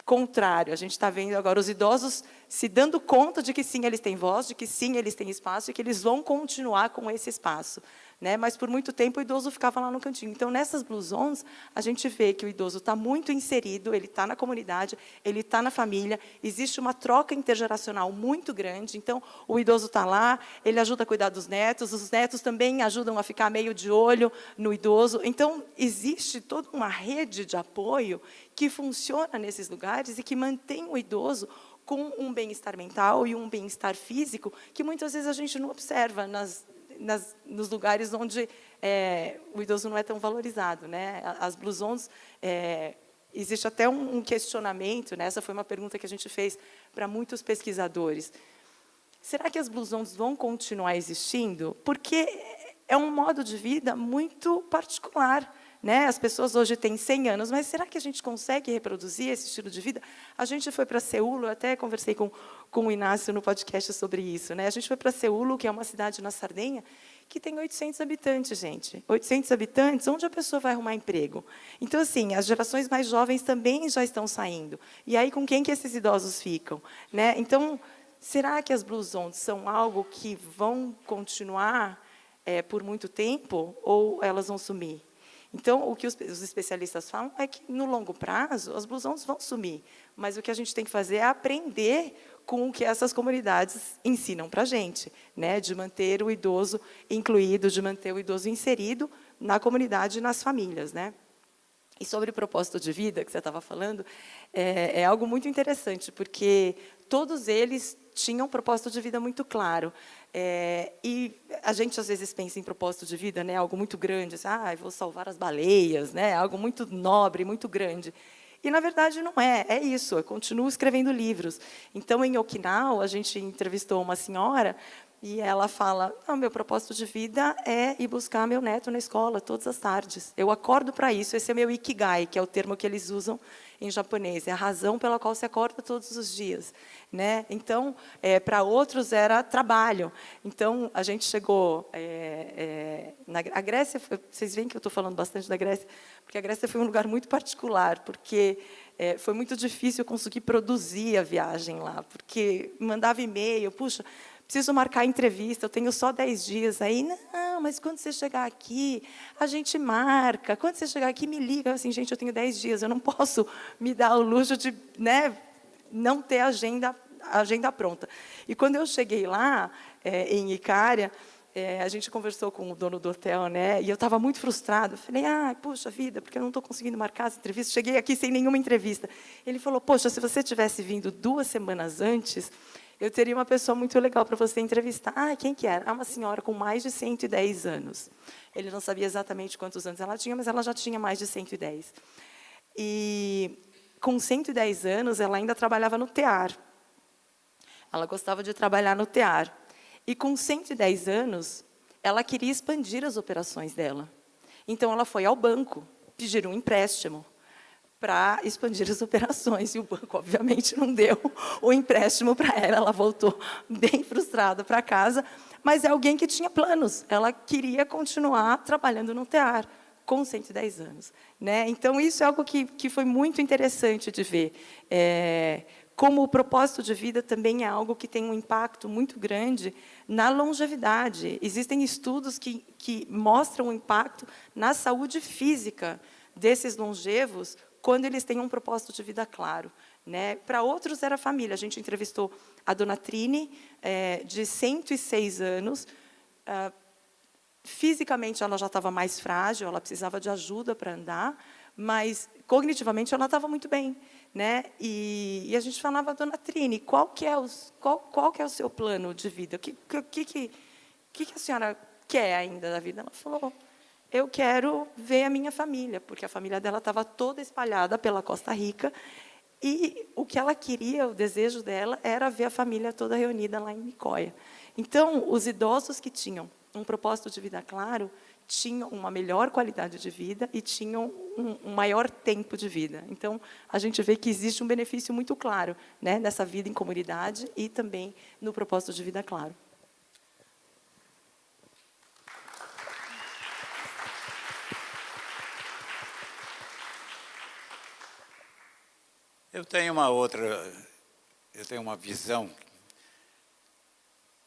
contrário. A gente está vendo agora os idosos se dando conta de que sim, eles têm voz, de que sim, eles têm espaço e que eles vão continuar com esse espaço. Né? Mas, por muito tempo, o idoso ficava lá no cantinho. Então, nessas Blue Zones, a gente vê que o idoso está muito inserido, ele está na comunidade, ele está na família, existe uma troca intergeracional muito grande. Então, o idoso está lá, ele ajuda a cuidar dos netos, os netos também ajudam a ficar meio de olho no idoso. Então, existe toda uma rede de apoio que funciona nesses lugares e que mantém o idoso com um bem-estar mental e um bem-estar físico que, muitas vezes, a gente não observa nos lugares onde o idoso não é tão valorizado. Né? As Blue Zones, existe até um questionamento, né? Essa foi uma pergunta que a gente fez para muitos pesquisadores. Será que as Blue Zones vão continuar existindo? Porque é um modo de vida muito particular. Né? As pessoas hoje têm 100 anos, mas será que a gente consegue reproduzir esse estilo de vida? A gente foi para Seul, eu até conversei com o Inácio no podcast sobre isso. Né? A gente foi para Seul, que é uma cidade na Sardenha, que tem 800 habitantes, gente. 800 habitantes, onde a pessoa vai arrumar emprego? Então, assim, as gerações mais jovens também já estão saindo. E aí, com quem que esses idosos ficam? Né? Então, será que as Blue Zones são algo que vão continuar por muito tempo ou elas vão sumir? Então, o que os especialistas falam é que, no longo prazo, as Blue Zones vão sumir. Mas o que a gente tem que fazer é aprender com o que essas comunidades ensinam para a gente, né? De manter o idoso incluído, de manter o idoso inserido na comunidade e nas famílias. Né? E sobre o propósito de vida, que você estava falando, é algo muito interessante, porque todos eles tinham um propósito de vida muito claro. E a gente, às vezes, pensa em propósito de vida, né, algo muito grande, assim, vou salvar as baleias, né, algo muito nobre, muito grande. E, na verdade, não é. É isso, eu continuo escrevendo livros. Então, em Okinawa, a gente entrevistou uma senhora e ela fala, não, meu propósito de vida é ir buscar meu neto na escola todas as tardes. Eu acordo para isso, esse é meu ikigai, que é o termo que eles usam em japonês, é a razão pela qual você acorda todos os dias. Né? Então, para outros era trabalho. Então, a gente chegou a Grécia, vocês veem que eu estou falando bastante da Grécia, porque a Grécia foi um lugar muito particular, porque foi muito difícil eu conseguir produzir a viagem lá, porque mandava e-mail, puxa, preciso marcar a entrevista, eu tenho só 10 dias. Aí, não, mas quando você chegar aqui, a gente marca. Quando você chegar aqui, me liga. Assim, gente, eu tenho 10 dias, eu não posso me dar o luxo de, né, não ter a agenda pronta. E quando eu cheguei lá, em Icária, a gente conversou com o dono do hotel, né? E eu estava muito frustrada. Falei, poxa vida, porque eu não estou conseguindo marcar as entrevistas. Cheguei aqui sem nenhuma entrevista. Ele falou, poxa, se você tivesse vindo 2 semanas antes, eu teria uma pessoa muito legal para você entrevistar. Quem que era? Uma senhora com mais de 110 anos. Ele não sabia exatamente quantos anos ela tinha, mas ela já tinha mais de 110. E com 110 anos, ela ainda trabalhava no tear. Ela gostava de trabalhar no tear. E com 110 anos, ela queria expandir as operações dela. Então, ela foi ao banco pedir um empréstimo para expandir as operações. E o banco, obviamente, não deu o empréstimo para ela. Ela voltou bem frustrada para casa. Mas é alguém que tinha planos. Ela queria continuar trabalhando no tear, com 110 anos. Né? Então, isso é algo que foi muito interessante de ver. Como o propósito de vida também é algo que tem um impacto muito grande na longevidade. Existem estudos que mostram o impacto na saúde física desses longevos quando eles têm um propósito de vida claro. Né? Para outros, era a família. A gente entrevistou a dona Trine, de 106 anos. Fisicamente, ela já estava mais frágil, ela precisava de ajuda para andar, mas, cognitivamente, ela estava muito bem. Né? E a gente falava, dona Trine, qual que é o seu plano de vida? O que a senhora quer ainda da vida? Ela falou, eu quero ver a minha família, porque a família dela estava toda espalhada pela Costa Rica, e o que ela queria, o desejo dela, era ver a família toda reunida lá em Nicoya. Então, os idosos que tinham um propósito de vida claro, tinham uma melhor qualidade de vida e tinham um maior tempo de vida. Então, a gente vê que existe um benefício muito claro, né, nessa vida em comunidade e também no propósito de vida claro. Eu tenho uma visão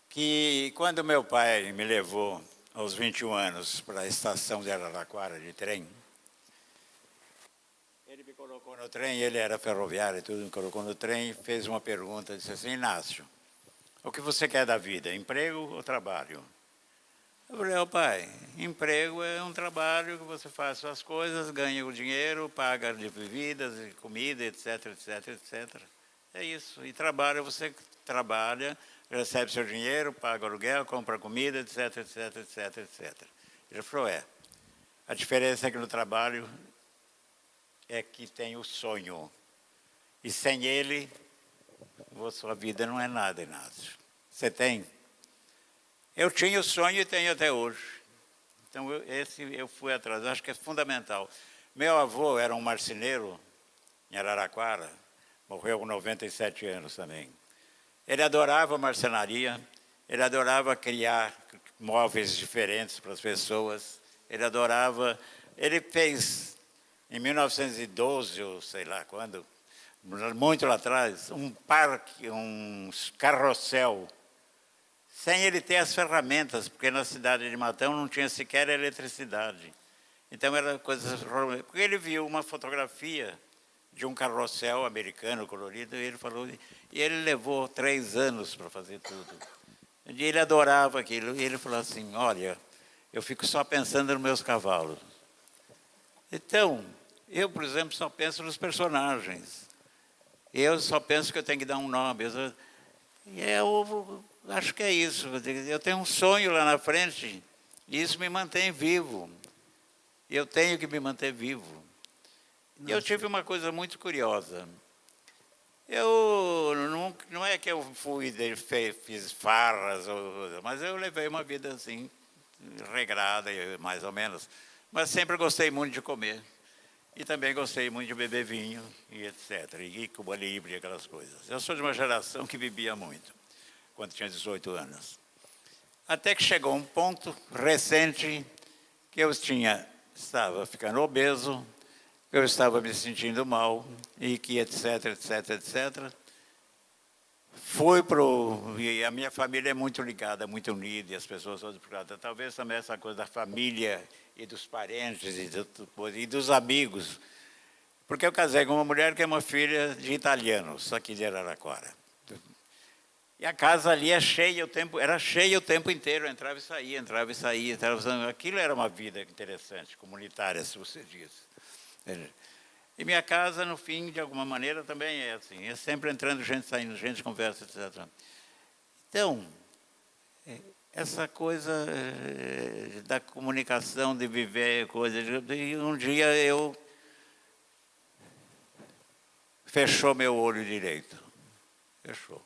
que, quando meu pai me levou aos 21 anos para a estação de Araraquara de trem, ele me colocou no trem, ele era ferroviário e tudo, me colocou no trem e fez uma pergunta, disse assim, Inácio, o que você quer da vida, emprego ou trabalho? Eu falei, pai, emprego é um trabalho que você faz suas coisas, ganha o dinheiro, paga de bebidas, comida, etc, etc, etc. É isso. E trabalho, você trabalha, recebe seu dinheiro, paga aluguel, compra comida, etc, etc, etc, etc. Ele falou, a diferença é que no trabalho é que tem o sonho. E sem ele, sua vida não é nada, Inácio. Você tem? Eu tinha o sonho e tenho até hoje. Então, eu fui atrás. Acho que é fundamental. Meu avô era um marceneiro em Araraquara, morreu com 97 anos também. Ele adorava marcenaria, ele adorava criar móveis diferentes para as pessoas, ele fez, em 1912, ou sei lá quando, muito lá atrás, um parque, um carrossel, sem ele ter as ferramentas, porque na cidade de Matão não tinha sequer eletricidade. Então, era coisas... Porque ele viu uma fotografia de um carrossel americano colorido, e ele falou... E ele levou 3 anos para fazer tudo. E ele adorava aquilo, e ele falou assim, olha, eu fico só pensando nos meus cavalos. Então, eu, por exemplo, só penso nos personagens. Eu só penso que eu tenho que dar um nome. Eu acho que é isso. Eu tenho um sonho lá na frente e isso me mantém vivo. Eu tenho que me manter vivo. E eu tive uma coisa muito curiosa. Eu não é que eu fiz farras, mas eu levei uma vida assim, regrada, mais ou menos. Mas sempre gostei muito de comer. E também gostei muito de beber vinho, e etc. E Cuba Libre, aquelas coisas. Eu sou de uma geração que bebia muito, quando tinha 18 anos. Até que chegou um ponto recente que eu estava ficando obeso, eu estava me sentindo mal, e que etc, etc, etc. E a minha família é muito ligada, muito unida, e as pessoas todas ligadas. Talvez também essa coisa da família e dos parentes e dos amigos. Porque eu casei com uma mulher que é uma filha de italianos, aqui de Araraquara. E a casa ali é cheia era cheia o tempo inteiro, entrava e saía, entrava e saía. Aquilo era uma vida interessante, comunitária, se você diz. E minha casa, no fim, de alguma maneira, também é assim. É sempre entrando gente, saindo gente, conversa, etc. Então, essa coisa da comunicação, de viver coisas... E um dia fechou meu olho direito. Fechou.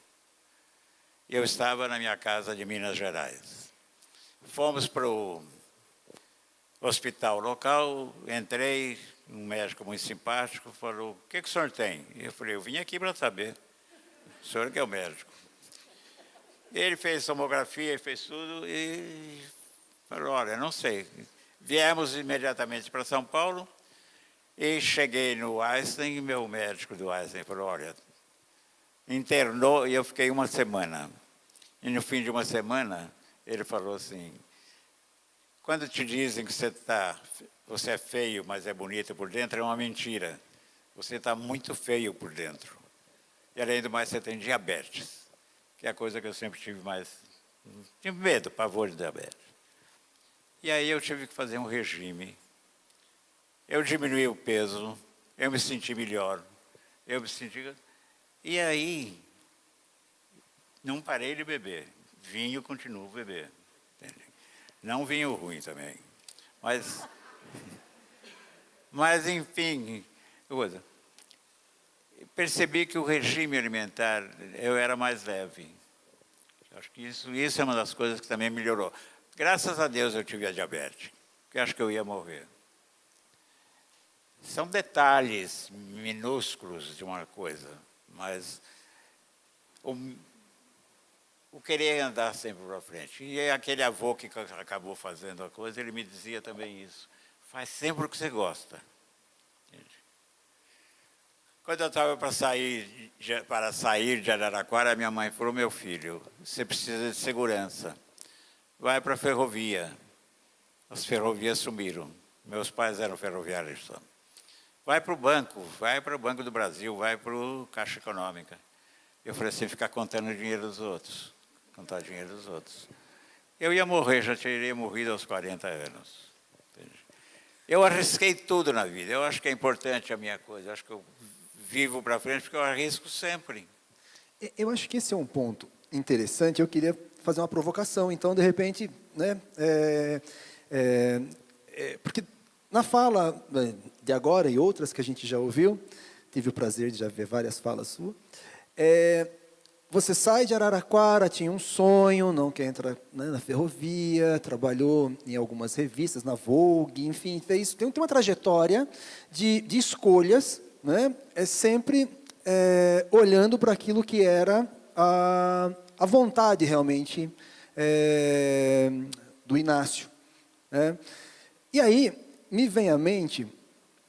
Eu estava na minha casa de Minas Gerais. Fomos para o hospital local, entrei, um médico muito simpático falou, o que o senhor tem? E eu falei, eu vim aqui para saber. O senhor que é o médico. Ele fez tomografia, ele fez tudo e falou, olha, não sei. Viemos imediatamente para São Paulo e cheguei no Einstein e meu médico do Einstein falou, olha, internou e eu fiquei uma semana. E no fim de uma semana, ele falou assim, quando te dizem que você é feio, mas é bonito por dentro, é uma mentira. Você está muito feio por dentro. E além do mais, você tem diabetes, que é a coisa que eu sempre tive medo, pavor de diabetes. E aí eu tive que fazer um regime. Eu diminuí o peso, eu me senti melhor, E aí, não parei de beber. Vinho, continuo a beber. Não vinho ruim também. Mas enfim, percebi que o regime alimentar, eu era mais leve. Acho que isso é uma das coisas que também melhorou. Graças a Deus eu tive a diabetes, porque acho que eu ia morrer. São detalhes minúsculos de uma coisa, mas o querer andar sempre para frente. E aquele avô que acabou fazendo a coisa, ele me dizia também isso. Faz sempre o que você gosta. Quando eu estava para sair de Araraquara, minha mãe falou, meu filho, você precisa de segurança. Vai para a ferrovia. As ferrovias sumiram. Meus pais eram ferroviários só. Vai para o Banco do Brasil, vai para o Caixa Econômica. Eu falei assim, ficar contando o dinheiro dos outros. Contar dinheiro dos outros. Eu ia morrer, já teria morrido aos 40 anos. Entende? Eu arrisquei tudo na vida. Eu acho que é importante a minha coisa. Eu acho que eu vivo para frente porque eu arrisco sempre. Eu acho que esse é um ponto interessante. Eu queria fazer uma provocação. Então, de repente, né, porque na fala de agora e outras que a gente já ouviu, tive o prazer de já ver várias falas suas, você sai de Araraquara, tinha um sonho, não quer entrar, né, na ferrovia, trabalhou em algumas revistas, na Vogue, enfim, tem uma trajetória de escolhas, né, sempre olhando para aquilo que era a vontade realmente do Inácio. Né? E aí me vem à mente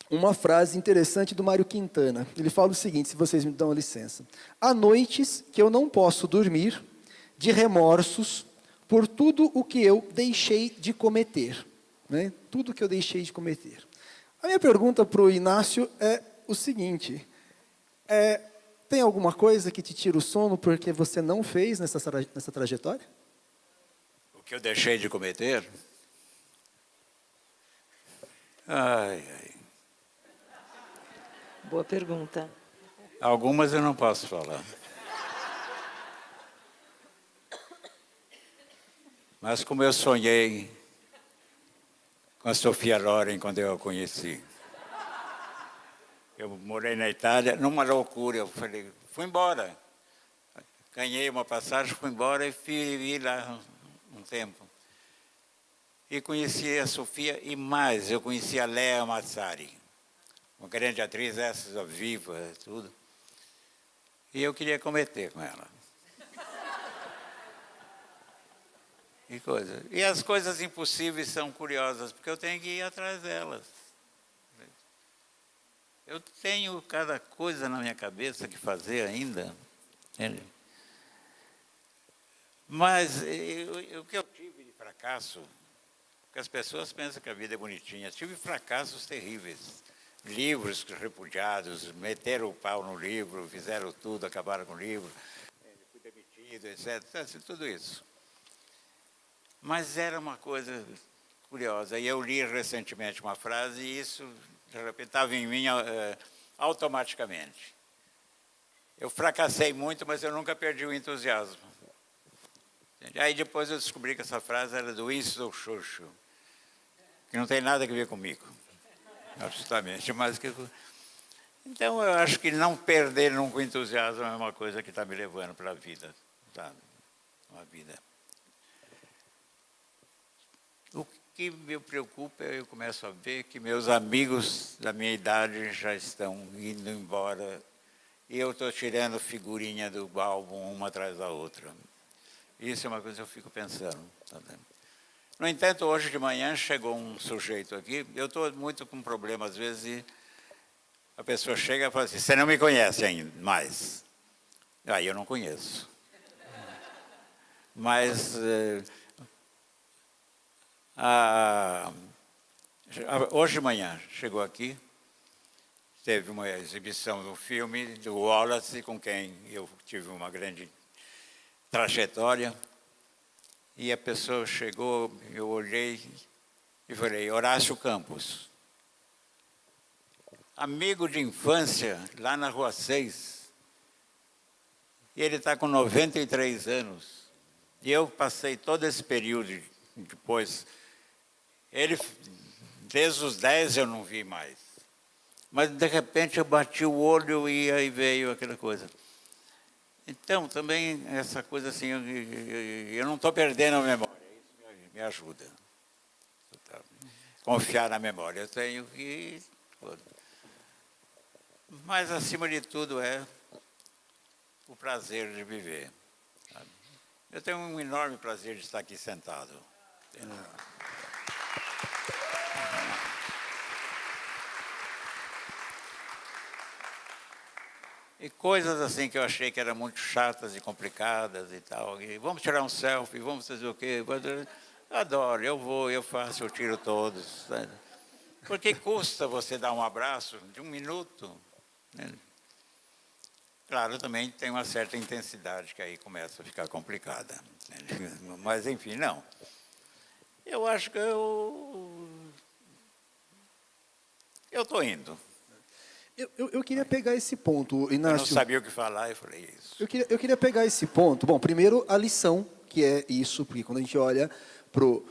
uma frase interessante do Mário Quintana. Ele fala o seguinte, se vocês me dão licença. Há noites que eu não posso dormir de remorsos por tudo o que eu deixei de cometer. Né? Tudo que eu deixei de cometer. A minha pergunta para o Inácio é o seguinte. Tem alguma coisa que te tira o sono porque você não fez nessa trajetória? O que eu deixei de cometer? Ai. Boa pergunta. Algumas eu não posso falar. Mas como eu sonhei com a Sofia Loren quando eu a conheci. Eu morei na Itália, numa loucura, eu falei, fui embora. Ganhei uma passagem, fui embora e vivi lá um tempo. E conheci a Sofia e mais, eu conheci a Lea Mazzari. Uma grande atriz, essa viva, tudo. E eu queria cometer com ela. E as coisas impossíveis são curiosas, porque eu tenho que ir atrás delas. Eu tenho cada coisa na minha cabeça que fazer ainda. Entende? Mas o que eu tive de fracasso, porque as pessoas pensam que a vida é bonitinha, tive fracassos terríveis. Livros repudiados, meteram o pau no livro, fizeram tudo, acabaram com o livro. Fui demitido. marido, etc. Tudo isso. Mas era uma coisa curiosa. E eu li recentemente uma frase e isso, de repente, estava em mim automaticamente. Eu fracassei muito, mas eu nunca perdi o entusiasmo. Aí depois eu descobri que essa frase era do Winston Churchill, que não tem nada a ver comigo, absolutamente. Então eu acho que não perder nunca o entusiasmo é uma coisa que está me levando para a vida, sabe? Uma vida. O que me preocupa é eu começo a ver que meus amigos da minha idade já estão indo embora e eu estou tirando figurinha do álbum uma atrás da outra. Isso é uma coisa que eu fico pensando. Tá vendo? No entanto, hoje de manhã chegou um sujeito aqui, eu estou muito com problema, às vezes, e a pessoa chega e fala assim, você não me conhece ainda mais. Aí eu não conheço. Mas hoje de manhã chegou aqui, teve uma exibição do filme do Wallace, com quem eu tive uma grande trajetória, e a pessoa chegou, eu olhei e falei, Horácio Campos, amigo de infância, lá na Rua 6, e ele está com 93 anos, e eu passei todo esse período depois, ele, desde os 10 eu não vi mais, mas de repente eu bati o olho e aí veio aquela coisa. Então, também, essa coisa assim, eu não estou perdendo a memória, isso me ajuda. Confiar na memória, eu tenho que... Mas, acima de tudo, é o prazer de viver. Sabe? Eu tenho um enorme prazer de estar aqui sentado. E coisas assim que eu achei que eram muito chatas e complicadas e tal. E vamos tirar um selfie, vamos fazer o quê? Adoro, eu vou, eu faço, eu tiro todos. Sabe? Porque custa você dar um abraço de 1 minuto. Né? Claro, também tem uma certa intensidade que aí começa a ficar complicada. Né? Mas, enfim, não. Eu acho que eu estou indo. Eu queria pegar esse ponto, Inácio. Eu não sabia o que falar, eu falei isso. Eu queria pegar esse ponto. Bom, primeiro, a lição, que é isso, porque quando a gente olha para o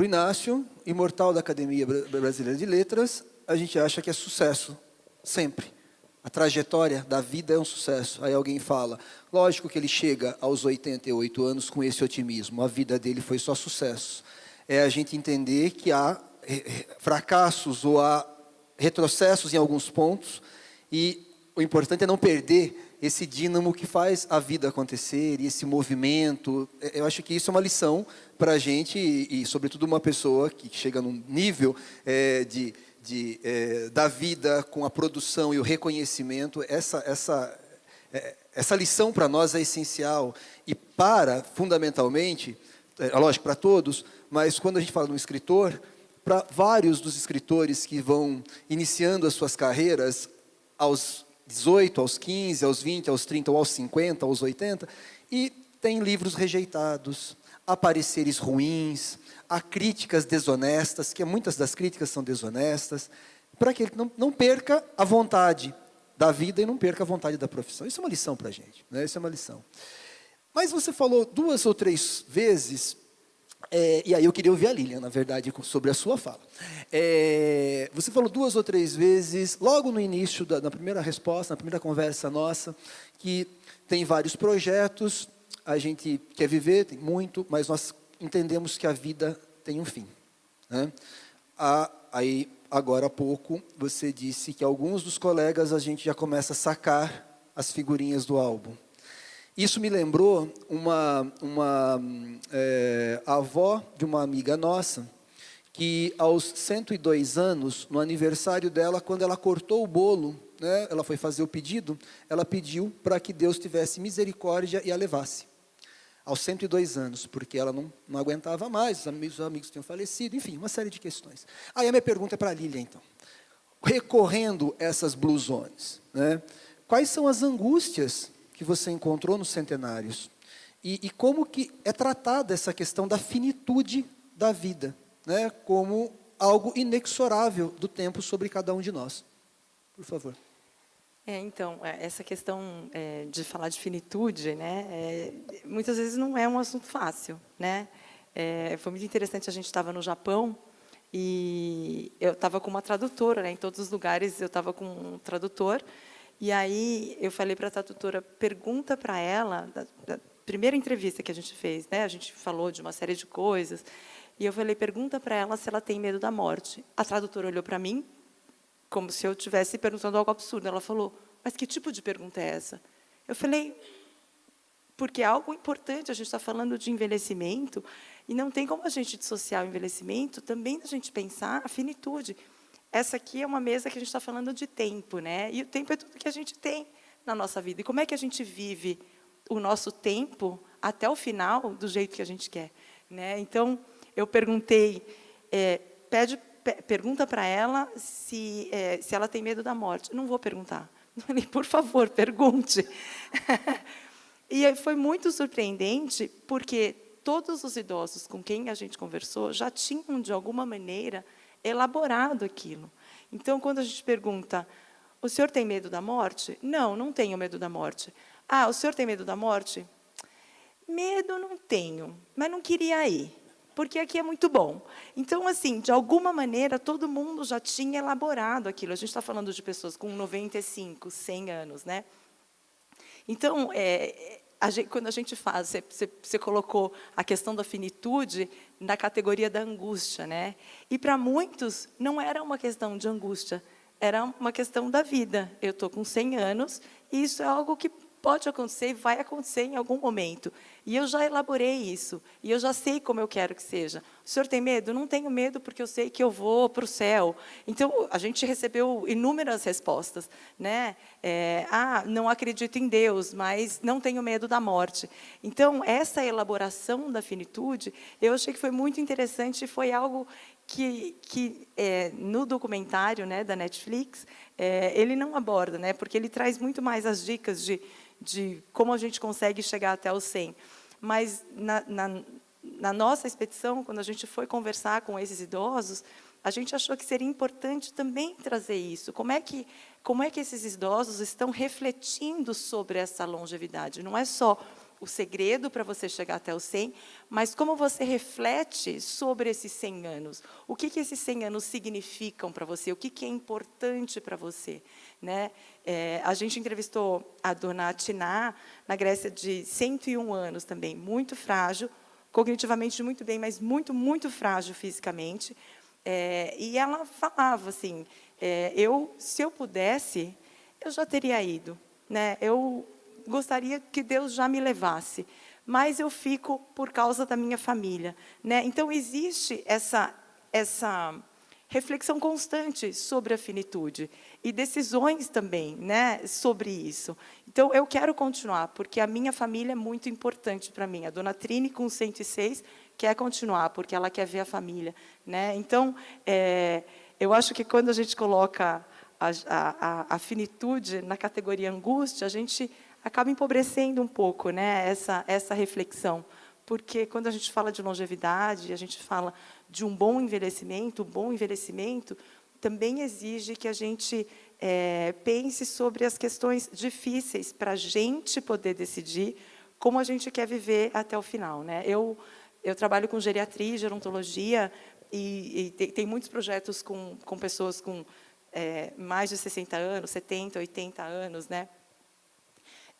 Inácio, imortal da Academia Brasileira de Letras, a gente acha que é sucesso, sempre. A trajetória da vida é um sucesso. Aí alguém fala, lógico que ele chega aos 88 anos com esse otimismo, a vida dele foi só sucesso. É a gente entender que há fracassos ou há retrocessos em alguns pontos, e o importante é não perder esse dínamo que faz a vida acontecer, e esse movimento. Eu acho que isso é uma lição para a gente, e sobretudo uma pessoa que chega num nível da vida com a produção e o reconhecimento. Essa lição para nós é essencial, e fundamentalmente, lógico, para todos, mas quando a gente fala de um escritor, para vários dos escritores que vão iniciando as suas carreiras aos 18, aos 15, aos 20, aos 30, ou aos 50, aos 80, e tem livros rejeitados, há pareceres ruins, há críticas desonestas, que muitas das críticas são desonestas, para que ele não perca a vontade da vida e não perca a vontade da profissão. Isso é uma lição para a gente, né? Isso é uma lição. Mas você falou 2 ou 3 vezes... e aí eu queria ouvir a Lilian, na verdade, sobre a sua fala. Você falou 2 ou 3 vezes, logo no início, na primeira resposta, na primeira conversa nossa, que tem vários projetos, a gente quer viver, tem muito, mas nós entendemos que a vida tem um fim. Né? Aí, agora há pouco, você disse que alguns dos colegas a gente já começa a sacar as figurinhas do álbum. Isso me lembrou a avó de uma amiga nossa, que aos 102 anos, no aniversário dela, quando ela cortou o bolo, né, ela foi fazer o pedido, ela pediu para que Deus tivesse misericórdia e a levasse. Aos 102 anos, porque ela não aguentava mais, os amigos tinham falecido, enfim, uma série de questões. Aí a minha pergunta é para a Lília, então. Recorrendo essas blue zones, né, quais são as angústias que você encontrou nos centenários. E como que é tratada essa questão da finitude da vida, né, como algo inexorável do tempo sobre cada um de nós. Por favor. Então, essa questão de falar de finitude, né, muitas vezes não é um assunto fácil, né? Foi muito interessante, a gente estava no Japão e eu estava com uma tradutora, né, em todos os lugares eu estava com um tradutor, e aí eu falei para a tradutora, pergunta para ela, da primeira entrevista que a gente fez, né, a gente falou de uma série de coisas, e eu falei, pergunta para ela se ela tem medo da morte. A tradutora olhou para mim, como se eu estivesse perguntando algo absurdo. Ela falou, mas que tipo de pergunta é essa? Eu falei, porque é algo importante, a gente está falando de envelhecimento, e não tem como a gente dissociar o envelhecimento também da gente pensar a finitude. Essa aqui é uma mesa que a gente está falando de tempo, né? E o tempo é tudo que a gente tem na nossa vida. E como é que a gente vive o nosso tempo até o final do jeito que a gente quer, né? Então, eu perguntei, pergunta para ela se ela tem medo da morte. Não vou perguntar. Eu falei, por favor, pergunte. E aí foi muito surpreendente, porque todos os idosos com quem a gente conversou já tinham, de alguma maneira, elaborado aquilo. Então, quando a gente pergunta, o senhor tem medo da morte? Não, não tenho medo da morte. Ah, o senhor tem medo da morte? Medo não tenho, mas não queria ir, porque aqui é muito bom. Então, assim, de alguma maneira, todo mundo já tinha elaborado aquilo. A gente está falando de pessoas com 95, 100 anos, né? Então, quando a gente faz, você colocou a questão da finitude na categoria da angústia, né? E, para muitos, não era uma questão de angústia, era uma questão da vida. Eu estou com 100 anos, e isso é algo que pode acontecer e vai acontecer em algum momento. E eu já elaborei isso. E eu já sei como eu quero que seja. O senhor tem medo? Não tenho medo, porque eu sei que eu vou para o céu. Então, a gente recebeu inúmeras respostas, né? Não acredito em Deus, mas não tenho medo da morte. Então, essa elaboração da finitude, eu achei que foi muito interessante e foi algo que no documentário, né, da Netflix, ele não aborda, né, porque ele traz muito mais as dicas de como a gente consegue chegar até o 100. Mas, na nossa expedição, quando a gente foi conversar com esses idosos, a gente achou que seria importante também trazer isso. Como é que esses idosos estão refletindo sobre essa longevidade? Não é só o segredo para você chegar até os 100, mas como você reflete sobre esses 100 anos. O que esses 100 anos significam para você? O que é importante para você? Né? A gente entrevistou a dona Atiná, na Grécia, de 101 anos também, muito frágil, cognitivamente muito bem, mas muito, muito frágil fisicamente. E ela falava assim, se eu pudesse, eu já teria ido. Né? Eu gostaria que Deus já me levasse, mas eu fico por causa da minha família, né? Então existe essa reflexão constante sobre a finitude e decisões também, né, sobre isso. Então eu quero continuar, porque a minha família é muito importante para mim. A dona Trini, com 106, quer continuar, porque ela quer ver a família, né? Então, eu acho que quando a gente coloca a finitude na categoria angústia, a gente acaba empobrecendo um pouco, né, essa reflexão. Porque quando a gente fala de longevidade, a gente fala de um bom envelhecimento, o bom envelhecimento também exige que a gente pense sobre as questões difíceis para a gente poder decidir como a gente quer viver até o final. Né? Eu trabalho com geriatria, gerontologia, e tem muitos projetos com pessoas com mais de 60 anos, 70, 80 anos, né?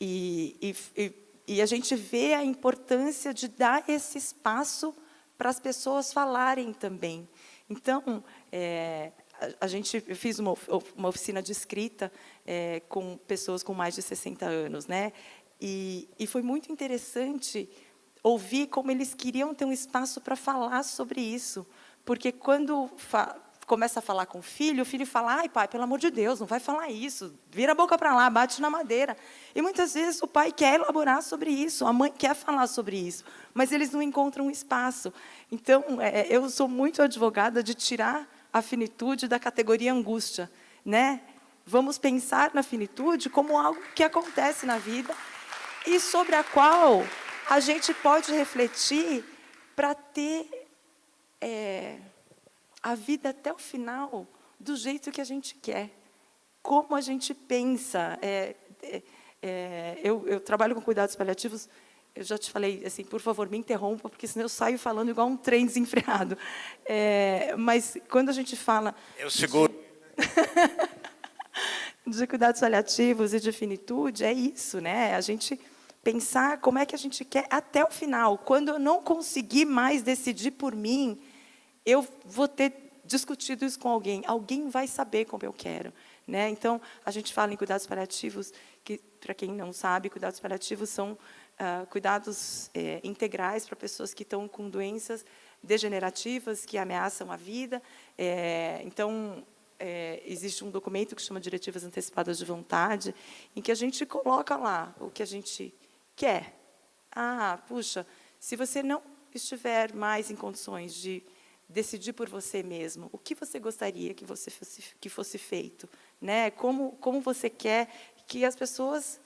E a gente vê a importância de dar esse espaço para as pessoas falarem também. Então, eu fiz uma oficina de escrita com pessoas com mais de 60 anos, né? E foi muito interessante ouvir como eles queriam ter um espaço para falar sobre isso, porque quando começa a falar com o filho fala, ai, pai, pelo amor de Deus, não vai falar isso, vira a boca para lá, bate na madeira. E, muitas vezes, o pai quer elaborar sobre isso, a mãe quer falar sobre isso, mas eles não encontram um espaço. Então, eu sou muito advogada de tirar a finitude da categoria angústia, né? Vamos pensar na finitude como algo que acontece na vida e sobre a qual a gente pode refletir para ter a vida até o final do jeito que a gente quer, como a gente pensa. Eu trabalho com cuidados paliativos. Eu já te falei, assim, por favor, me interrompa, porque senão eu saio falando igual um trem desenfreado. Mas quando a gente fala... Eu seguro. De cuidados paliativos e de finitude, é isso, né? A gente pensar como é que a gente quer até o final. Quando eu não conseguir mais decidir por mim, eu vou ter discutido isso com alguém. Alguém vai saber como eu quero, né? Então, a gente fala em cuidados paliativos, que, para quem não sabe, cuidados paliativos são cuidados integrais para pessoas que estão com doenças degenerativas que ameaçam a vida. Então, existe um documento que chama Diretivas Antecipadas de Vontade, em que a gente coloca lá o que a gente quer. Puxa, se você não estiver mais em condições de decidir por você mesmo, o que você gostaria que fosse feito, né? Como você quer que as pessoas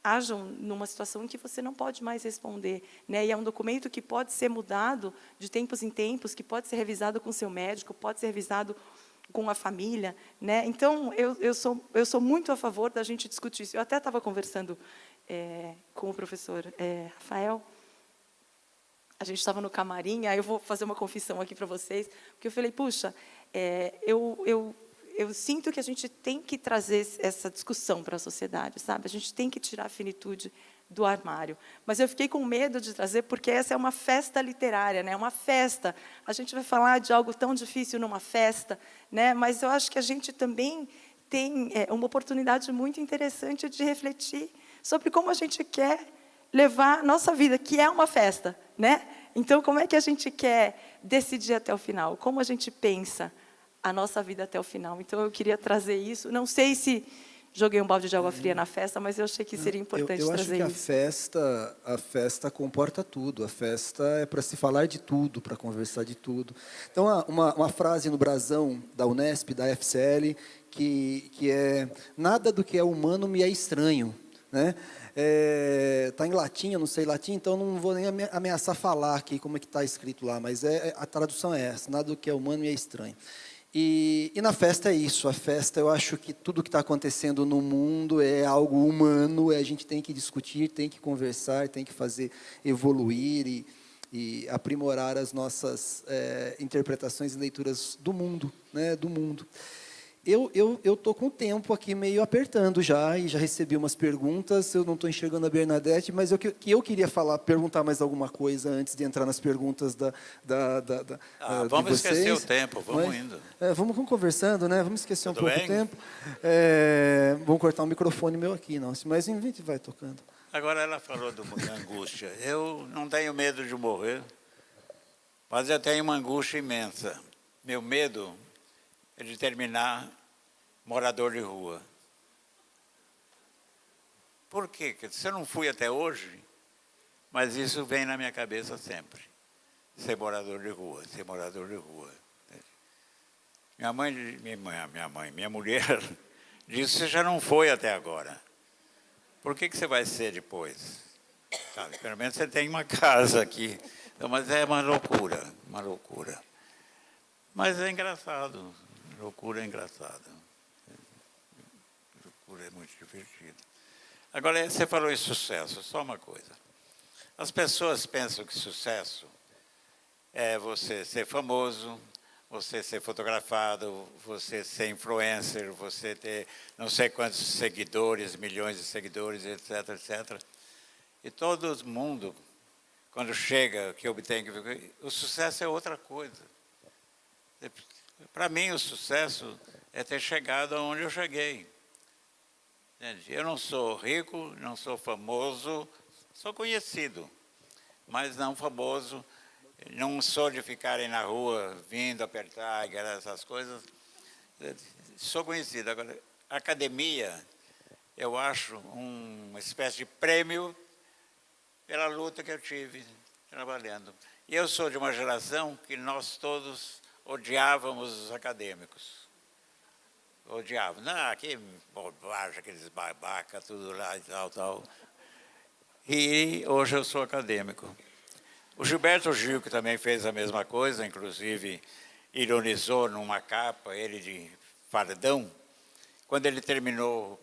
ajam numa situação em que você não pode mais responder, né? E é um documento que pode ser mudado de tempos em tempos, que pode ser revisado com o seu médico, pode ser revisado com a família, né? Então, eu sou muito a favor da gente discutir isso. Eu até estava conversando com o professor Rafael. A gente estava no camarim, aí eu vou fazer uma confissão aqui para vocês, porque eu falei, puxa, eu sinto que a gente tem que trazer essa discussão para a sociedade, sabe? A gente tem que tirar a finitude do armário. Mas eu fiquei com medo de trazer, porque essa é uma festa literária, né? Uma festa. A gente vai falar de algo tão difícil numa festa, né? Mas eu acho que a gente também tem uma oportunidade muito interessante de refletir sobre como a gente quer levar a nossa vida, que é uma festa, né? Então, como é que a gente quer decidir até o final? Como a gente pensa a nossa vida até o final? Então, eu queria trazer isso. Não sei se joguei um balde de água fria na festa, mas eu achei que seria importante eu acho trazer que isso. A festa comporta tudo. A festa é para se falar de tudo, para conversar de tudo. Então, uma frase no brasão da Unesp, da FCL, que é: nada do que é humano me é estranho, né? Está em latim, eu não sei latim, então não vou nem ameaçar falar aqui como é que está escrito lá, mas a tradução é essa: nada do que é humano me é estranho. E na festa é isso. A festa, eu acho que tudo que está acontecendo no mundo é algo humano, a gente tem que discutir, tem que conversar, tem que fazer evoluir e aprimorar as nossas interpretações e leituras do mundo, né, do mundo. Eu estou com o tempo aqui meio apertando já, e já recebi umas perguntas. Eu não estou enxergando a Bernadette, mas eu queria perguntar mais alguma coisa antes de entrar nas perguntas vamos de vocês. esquecer o tempo, vamos indo. Vamos conversando, né? Vamos esquecer Tudo um pouco bem? o tempo. Vamos cortar o microfone meu aqui, não. Mas em 20 vai tocando. Agora, ela falou da angústia. Eu não tenho medo de morrer, mas eu tenho uma angústia imensa. Meu medo é de terminar morador de rua. Por quê? Se eu não fui até hoje, mas isso vem na minha cabeça sempre. Ser morador de rua, ser morador de rua. Minha mulher disse: você já não foi até agora. Por que você vai ser depois? Sabe, pelo menos você tem uma casa aqui. Então, mas é uma loucura, uma loucura. Mas é engraçado. Loucura é engraçada. Loucura é muito divertida. Agora, você falou em sucesso, só uma coisa. As pessoas pensam que sucesso é você ser famoso, você ser fotografado, você ser influencer, você ter não sei quantos seguidores, milhões de seguidores, etc, etc. E todo mundo, quando chega, que obtém, o sucesso é outra coisa. Para mim, o sucesso é ter chegado aonde eu cheguei. Entende? Eu não sou rico, não sou famoso, sou conhecido, mas não famoso. Não sou de ficarem na rua, vindo apertar, essas coisas. Sou conhecido. Agora, a academia, eu acho uma espécie de prêmio pela luta que eu tive trabalhando. E eu sou de uma geração que nós todos odiávamos os acadêmicos. Odiávamos. Que bobagem, aqueles babacas, tudo lá e tal, tal. E hoje eu sou acadêmico. O Gilberto Gil, que também fez a mesma coisa, inclusive ironizou numa capa, ele de fardão, quando ele terminou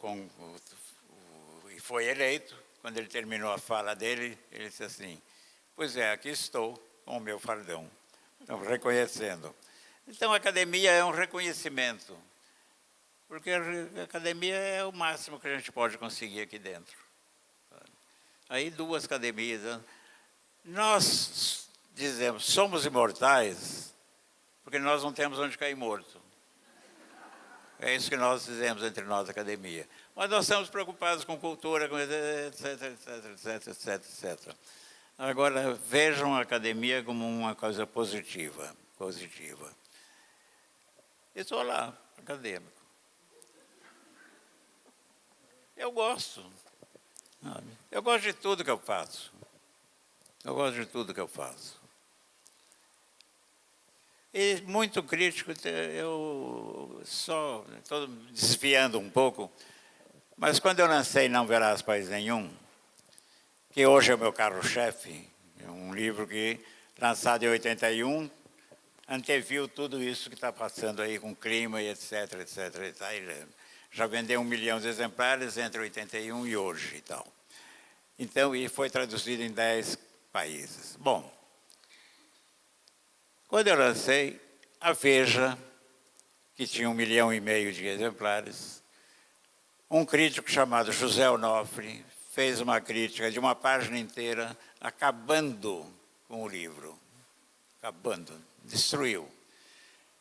e foi eleito, quando ele terminou a fala dele, ele disse assim: pois é, aqui estou com o meu fardão. Então, reconhecendo. Então, a academia é um reconhecimento, porque a academia é o máximo que a gente pode conseguir aqui dentro. Aí, 2 academias. Nós dizemos, somos imortais, porque nós não temos onde cair morto. É isso que nós dizemos entre nós, academia. Mas nós estamos preocupados com cultura, com etc, etc, etc, etc. Agora, vejam a academia como uma coisa positiva. Positiva. Eu estou lá, acadêmico. Eu gosto. Eu gosto de tudo que eu faço. Eu gosto de tudo que eu faço. E muito crítico, eu só estou desviando um pouco, mas quando eu lancei Não Verás País Nenhum, que hoje é o meu carro-chefe, é um livro que, lançado em 81, anteviu tudo isso que está passando aí com clima e etc, etc. E tal. Já vendeu 1 milhão de exemplares entre 81 e hoje e tal. Então, e foi traduzido em 10 países. Bom, quando eu lancei, a Veja, que tinha 1,5 milhão de exemplares, um crítico chamado José Onofre fez uma crítica de uma página inteira, acabando com o livro. Acabando, destruiu.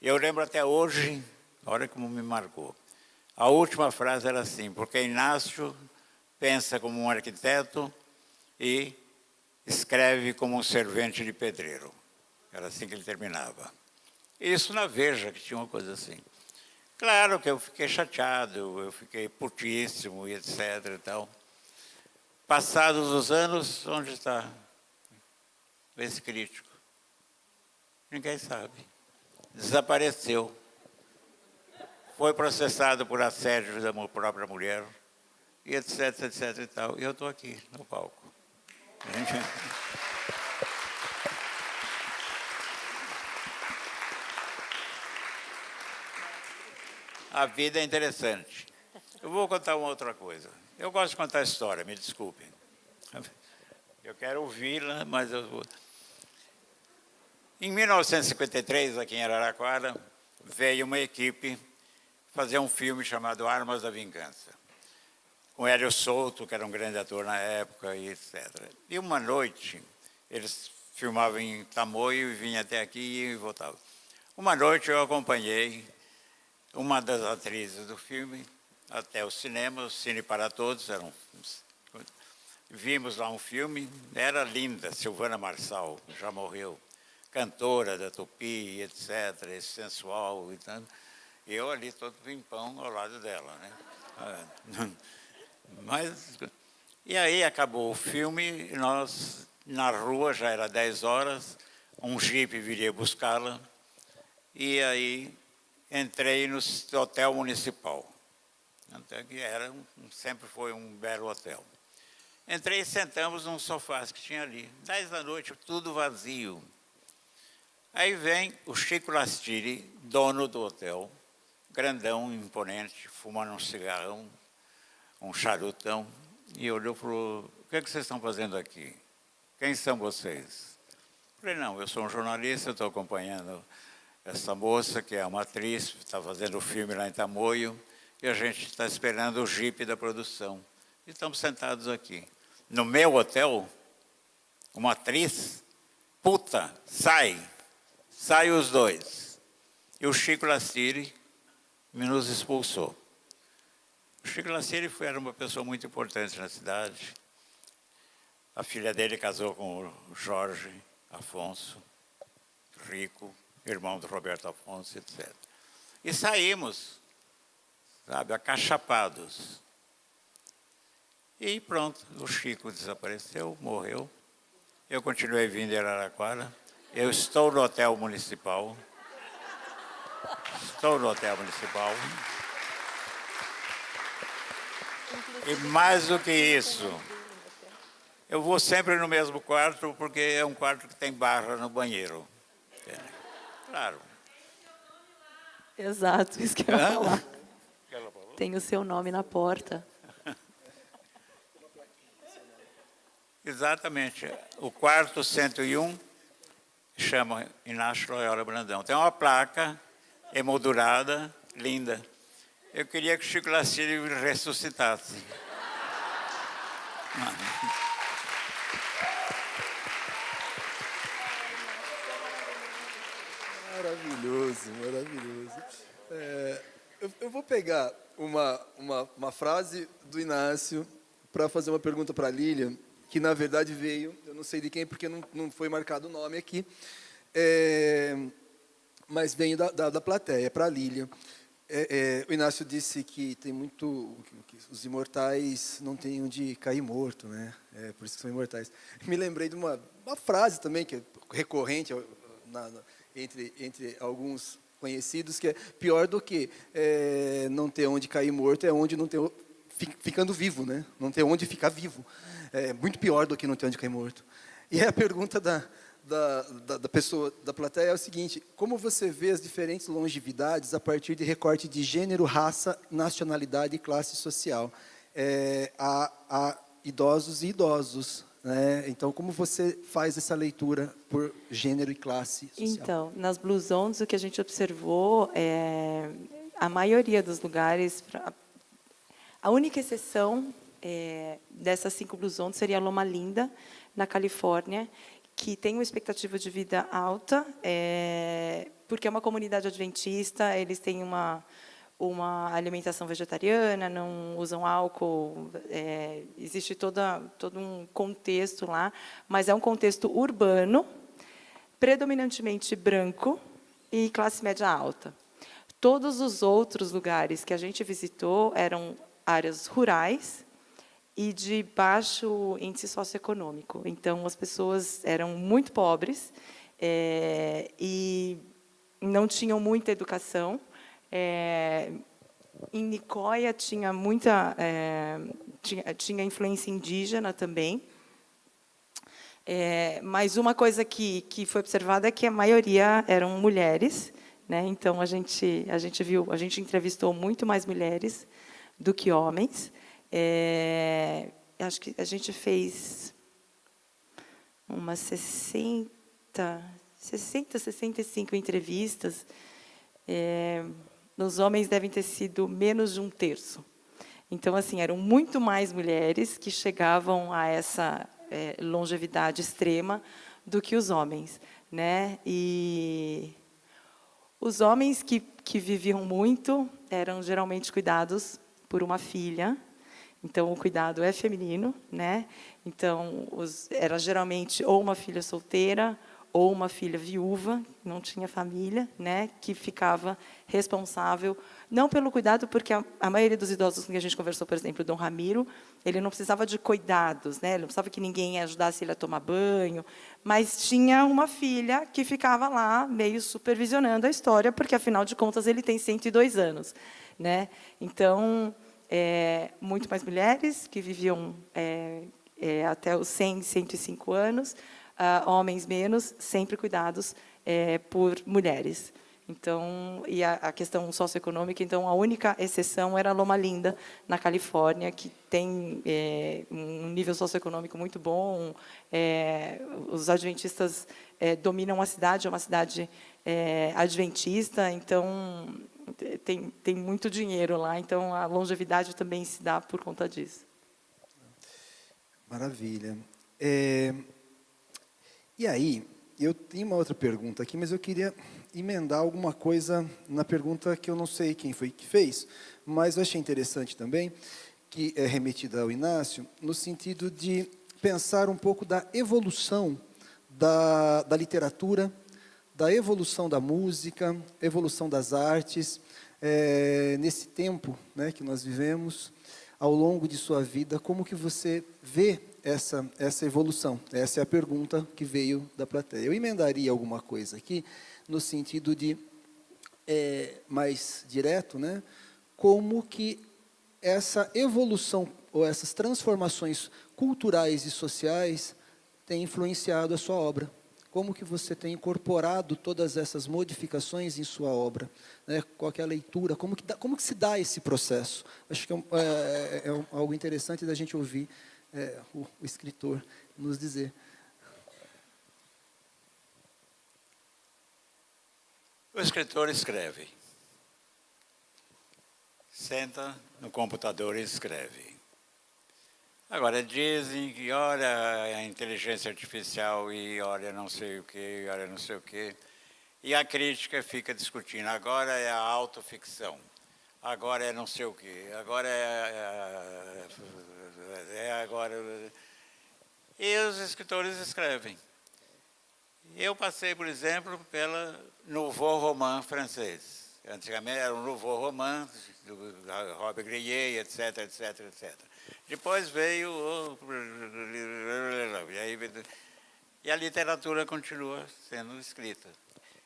E eu lembro até hoje, olha como me marcou. A última frase era assim: porque Inácio pensa como um arquiteto e escreve como um servente de pedreiro. Era assim que ele terminava. Isso na Veja, que tinha uma coisa assim. Claro que eu fiquei chateado, eu fiquei putíssimo e etc. e tal. Passados os anos, onde está esse crítico? Ninguém sabe. Desapareceu. Foi processado por assédio da própria mulher, e etc, etc e tal. E eu estou aqui no palco. A vida é interessante. Eu vou contar uma outra coisa. Eu gosto de contar história, me desculpem. Eu quero ouvi-la, mas eu vou... Em 1953, aqui em Araraquara, veio uma equipe fazer um filme chamado Armas da Vingança, com Hélio Souto, que era um grande ator na época, e etc. E uma noite, eles filmavam em Tamoio e vinham até aqui e voltavam. Uma noite eu acompanhei uma das atrizes do filme até o cinema, o Cine para Todos, vimos lá um filme, era linda, Silvana Marçal, já morreu, cantora da Tupi, etc., sensual e tanto. E eu ali todo pimpão ao lado dela, né? Mas, e aí acabou o filme, e nós, na rua, já era 10 horas, um jipe viria buscá-la, e aí entrei no hotel municipal, até que sempre foi um belo hotel. Entrei e sentamos num sofá que tinha ali, 10 da noite, tudo vazio. Aí vem o Chico Lastiri, dono do hotel, grandão, imponente, fumando um cigarrão, um charutão, e olhou e falou: o que é que vocês estão fazendo aqui? Quem são vocês? Falei: não, eu sou um jornalista, estou acompanhando essa moça, que é uma atriz, está fazendo o filme lá em Tamoio, e a gente está esperando o jipe da produção. E estamos sentados aqui. No meu hotel, uma atriz, puta, sai os dois. E o Chico Lastiri nos expulsou. O Chico Lastiri era uma pessoa muito importante na cidade. A filha dele casou com o Jorge Afonso, rico, irmão do Roberto Afonso, etc. E saímos, sabe, acachapados. E pronto, o Chico desapareceu, morreu. Eu continuei vindo em Araraquara. Eu estou no hotel municipal. Estou no hotel municipal. E mais do que isso, Eu vou sempre no mesmo quarto, porque é um quarto que tem barra no banheiro. Entende? Claro. Exato, isso que eu ia falar. Que ela falou? Tem o seu nome na porta. Exatamente. O quarto 101 chama Inácio Loyola Brandão. Tem uma placa emoldurada, linda. Eu queria que o Chico Lassírio ressuscitasse. Maravilhoso, maravilhoso. Eu vou pegar uma frase do Inácio para fazer uma pergunta para a Lilian, que na verdade veio, eu não sei de quem, porque não foi marcado o nome aqui, mas veio da plateia, para a Lilian. O Inácio disse que tem muito, que os imortais não têm onde cair morto, né? Por isso que são imortais. Me lembrei de uma frase também, que é recorrente entre alguns conhecidos, que é pior do que não ter onde cair morto, é onde não ter, ficando vivo, né? Não ter onde ficar vivo. É muito pior do que não ter onde cair morto. E a pergunta da pessoa, da plateia, é o seguinte: como você vê as diferentes longevidades a partir de recorte de gênero, raça, nacionalidade e classe social? Há idosos e idosos, né? Então, como você faz essa leitura por gênero e classe social? Então, nas Blue Zones, o que a gente observou é a maioria dos lugares, a única exceção dessas 5 Blue Zones seria Loma Linda, na Califórnia, que tem uma expectativa de vida alta, porque é uma comunidade adventista, eles têm uma alimentação vegetariana, não usam álcool, existe todo um contexto lá, mas é um contexto urbano, predominantemente branco e classe média alta. Todos os outros lugares que a gente visitou eram áreas rurais e de baixo índice socioeconômico. Então, as pessoas eram muito pobres e não tinham muita educação. Em Nicoya tinha muita tinha influência indígena também. Mas uma coisa que foi observada é que a maioria eram mulheres, né? Então a gente entrevistou muito mais mulheres do que homens. Acho que a gente fez umas 65 entrevistas. Nos homens devem ter sido menos de 1/3. Então, assim, eram muito mais mulheres que chegavam a essa longevidade extrema do que os homens, né? E os homens que viviam muito eram geralmente cuidados por uma filha. Então, o cuidado é feminino, né? Então, era geralmente ou uma filha solteira ou uma filha viúva, não tinha família, né, que ficava responsável, não pelo cuidado, porque a maioria dos idosos com que a gente conversou, por exemplo, o Dom Ramiro, ele não precisava de cuidados, né, ele não precisava que ninguém ajudasse ele a tomar banho, mas tinha uma filha que ficava lá, meio supervisionando a história, porque, afinal de contas, ele tem 102 anos. Né? Então, muito mais mulheres que viviam até os 100, 105 anos, homens menos, sempre cuidados por mulheres. Então, e a questão socioeconômica, então, a única exceção era Loma Linda, na Califórnia, que tem um nível socioeconômico muito bom. Os adventistas dominam a cidade, é uma cidade adventista, então tem muito dinheiro lá, então a longevidade também se dá por conta disso. Maravilha. E aí, eu tenho uma outra pergunta aqui, mas eu queria emendar alguma coisa na pergunta que eu não sei quem foi que fez, mas eu achei interessante também, que é remetida ao Inácio, no sentido de pensar um pouco da evolução da literatura, da evolução da música, evolução das artes, nesse tempo, né, que nós vivemos, ao longo de sua vida, como que você vê essa evolução? Essa é a pergunta que veio da plateia. Eu emendaria alguma coisa aqui, no sentido de, mais direto, né, como que essa evolução ou essas transformações culturais e sociais têm influenciado a sua obra? Como que você tem incorporado todas essas modificações em sua obra? Né? Qual que é a leitura? Como que se dá esse processo? Acho que algo interessante da gente ouvir o escritor nos dizer. O escritor escreve. Senta no computador e escreve. Agora, dizem que olha a inteligência artificial e olha não sei o que, olha não sei o que. E a crítica fica discutindo. Agora é a autoficção. Agora é não sei o que. Agora agora... E os escritores escrevem. Eu passei, por exemplo, pela Nouveau Roman francês. Antigamente era o Nouveau Roman, do Robert Grier, etc, etc, etc. Depois veio e a literatura continua sendo escrita.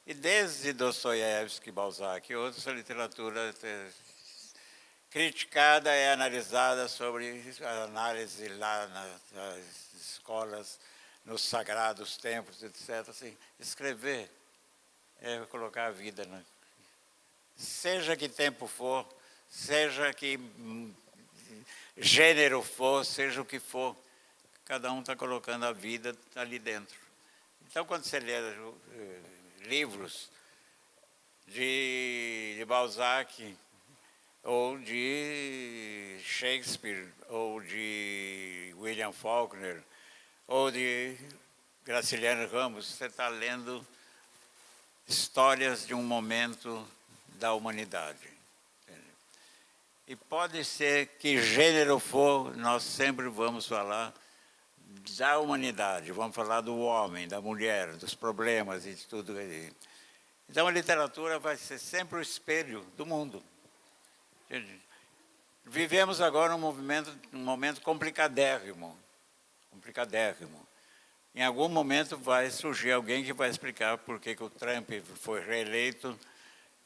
E desde Dostoiévski, Balzac e outros, a literatura criticada é analisada sobre a análise lá nas escolas, nos sagrados templos, etc. Assim, escrever é colocar a vida, né? Seja que tempo for, seja que gênero for, seja o que for, cada um está colocando a vida ali dentro. Então, quando você lê livros de Balzac, ou de Shakespeare, ou de William Faulkner, ou de Graciliano Ramos, você está lendo histórias de um momento da humanidade. E pode ser que gênero for, nós sempre vamos falar da humanidade, vamos falar do homem, da mulher, dos problemas e de tudo. Então a literatura vai ser sempre o espelho do mundo. Vivemos agora um momento complicadérrimo. Em algum momento vai surgir alguém que vai explicar por que o Trump foi reeleito.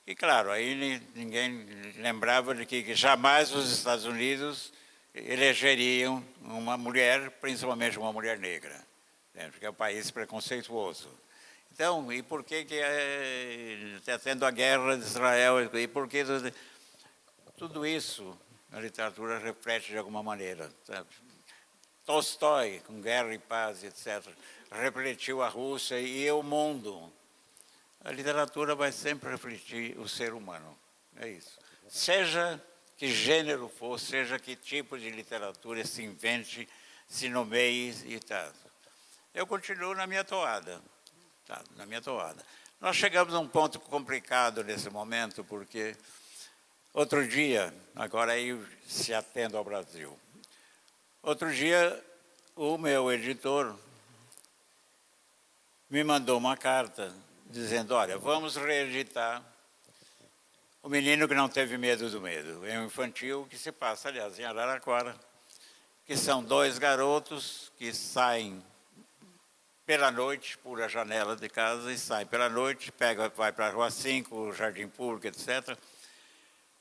E, claro, aí ninguém lembrava de que jamais os Estados Unidos elegeriam uma mulher, principalmente uma mulher negra, né? Porque é um país preconceituoso. Então, e por que está tendo a guerra de Israel? E por que tudo isso a literatura reflete de alguma maneira, sabe? Tolstói, com Guerra e Paz, etc., refletiu a Rússia e o mundo. A literatura vai sempre refletir o ser humano. É isso. Seja que gênero for, seja que tipo de literatura se invente, se nomeie e tal. Eu continuo na minha toada. Tá, na minha toada. Nós chegamos a um ponto complicado nesse momento, porque outro dia, agora aí se atendo ao Brasil, outro dia o meu editor me mandou uma carta dizendo, olha, vamos reeditar O Menino que Não Teve Medo do Medo. É um infantil que se passa, aliás, em Araraquara, que são dois garotos que saem pela noite, pula a janela de casa e saem pela noite, vai para a Rua 5, o Jardim Público, etc.,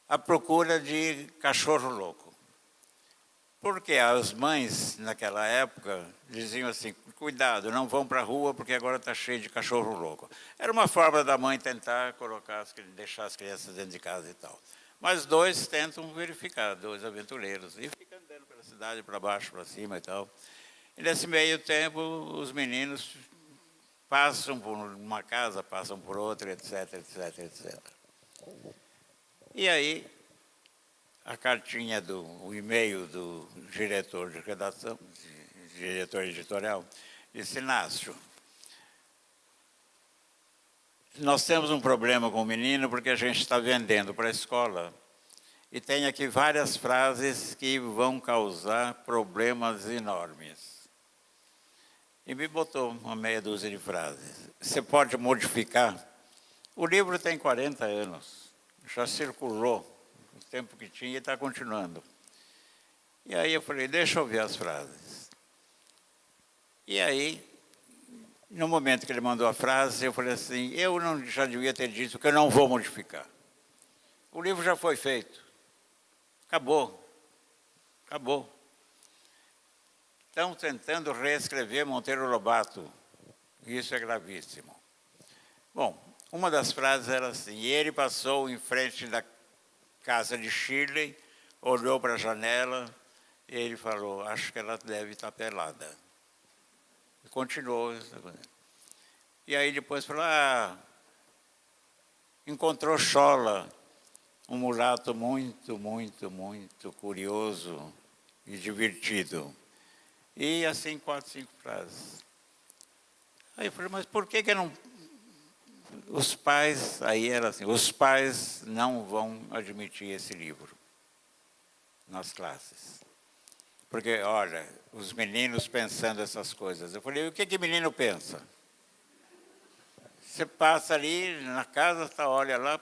à procura de cachorro louco. Porque as mães, naquela época, diziam assim, cuidado, não vão para a rua porque agora está cheio de cachorro louco. Era uma forma da mãe tentar deixar as crianças dentro de casa e tal. Mas dois tentam verificar, dois aventureiros, e ficam andando pela cidade, para baixo, para cima e tal. E nesse meio tempo, os meninos passam por uma casa, passam por outra, etc, etc, etc. E aí, a cartinha, o e-mail do diretor de redação, diretor editorial, disse, Inácio, nós temos um problema com o menino porque a gente está vendendo para a escola e tem aqui várias frases que vão causar problemas enormes. E me botou uma meia dúzia de frases. Você pode modificar? O livro tem 40 anos, já circulou o tempo que tinha e está continuando. E aí eu falei, deixa eu ver as frases. E aí, no momento que ele mandou a frase, eu falei assim, eu já devia ter dito que eu não vou modificar. O livro já foi feito. Acabou. Acabou. Estão tentando reescrever Monteiro Lobato. Isso é gravíssimo. Bom, uma das frases era assim: e ele passou em frente da casa de Shirley, olhou para a janela, e ele falou, acho que ela deve estar pelada. E continuou. E aí depois falou, encontrou Scholla, um mulato muito, muito, muito curioso e divertido. E assim, 4, 5 frases. Aí eu falei, mas por que não... Os pais, aí era assim, os pais não vão admitir esse livro nas classes. Porque, olha, os meninos pensando essas coisas. Eu falei, o que menino pensa? Você passa ali na casa, olha lá...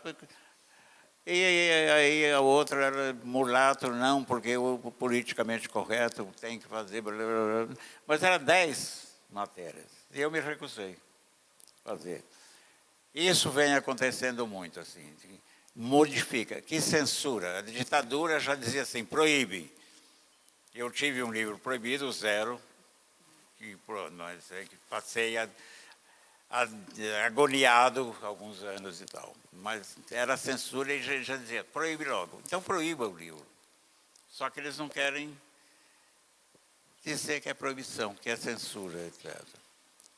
E aí a outra era mulato, não, porque o politicamente correto tem que fazer... Blá, blá, blá. Mas eram 10 matérias. E eu me recusei a fazer. Isso vem acontecendo muito, assim. Modifica. Que censura. A ditadura já dizia assim, proíbe. Eu tive um livro proibido, 0, que passei agoniado alguns anos e tal. Mas era censura e já dizia, proíbe logo. Então proíba o livro. Só que eles não querem dizer que é proibição, que é censura, etc.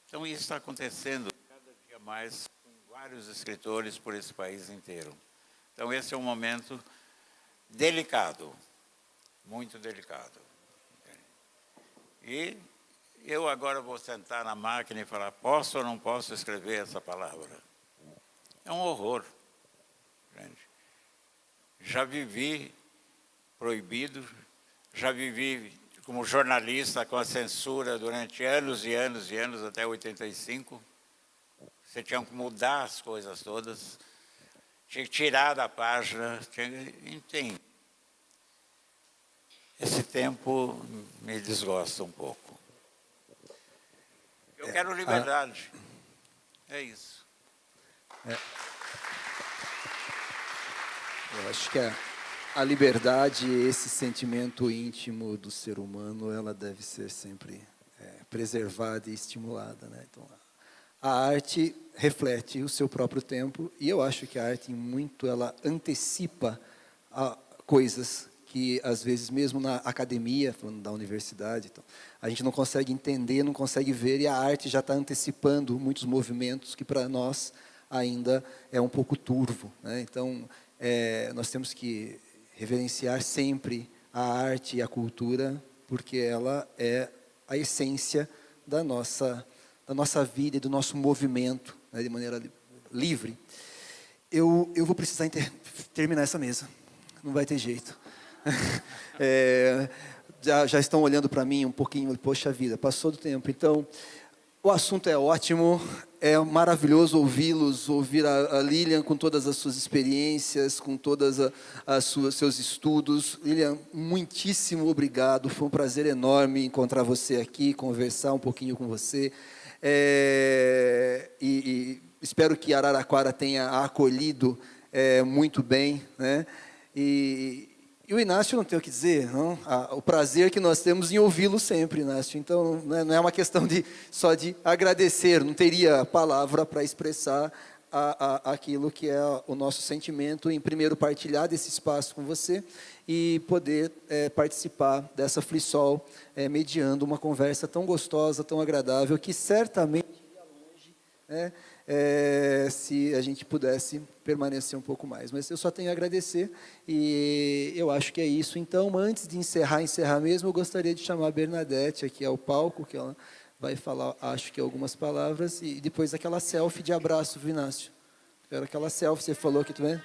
Então isso está acontecendo cada dia mais com vários escritores por esse país inteiro. Então esse é um momento delicado, muito delicado. E eu agora vou sentar na máquina e falar, posso ou não posso escrever essa palavra? É um horror. Gente. Já vivi proibido, já vivi como jornalista com a censura durante anos e anos e anos, até 85. Você tinha que mudar as coisas todas, tinha que tirar da página, enfim. Esse tempo me desgosta um pouco. Eu quero liberdade. É isso. Eu acho que a liberdade, esse sentimento íntimo do ser humano, ela deve ser sempre preservada e estimulada, né? Então, a arte reflete o seu próprio tempo, e eu acho que a arte, em muito, ela antecipa coisas que, às vezes, mesmo na academia, falando da universidade, então, a gente não consegue entender, não consegue ver, e a arte já está antecipando muitos movimentos que, para nós, ainda é um pouco turvo, né? Então, nós temos que reverenciar sempre a arte e a cultura, porque ela é a essência da nossa vida e do nosso movimento, né, de maneira livre. Eu vou precisar terminar essa mesa, não vai ter jeito. Já estão olhando para mim um pouquinho, poxa vida, passou do tempo. Então, o assunto é ótimo, é maravilhoso ouvi-los, ouvir a Lilian com todas as suas experiências, com todos seus estudos. Lilian, muitíssimo obrigado, foi um prazer enorme encontrar você aqui, conversar um pouquinho com você. E espero que Araraquara tenha a acolhido muito bem, né? E o Inácio, não tenho o que dizer, não? O prazer que nós temos em ouvi-lo sempre, Inácio. Então, não é uma questão só de agradecer, não teria palavra para expressar aquilo que é o nosso sentimento em, primeiro, partilhar desse espaço com você e poder participar dessa Flisol, mediando uma conversa tão gostosa, tão agradável, que certamente iria longe, né? Se a gente pudesse permanecer um pouco mais. Mas eu só tenho a agradecer e eu acho que é isso. Então, antes de encerrar mesmo, eu gostaria de chamar a Bernadette aqui ao palco, que ela vai falar, acho que algumas palavras, e depois aquela selfie de abraço, viu, Inácio? Quero aquela selfie, você falou que tu vê?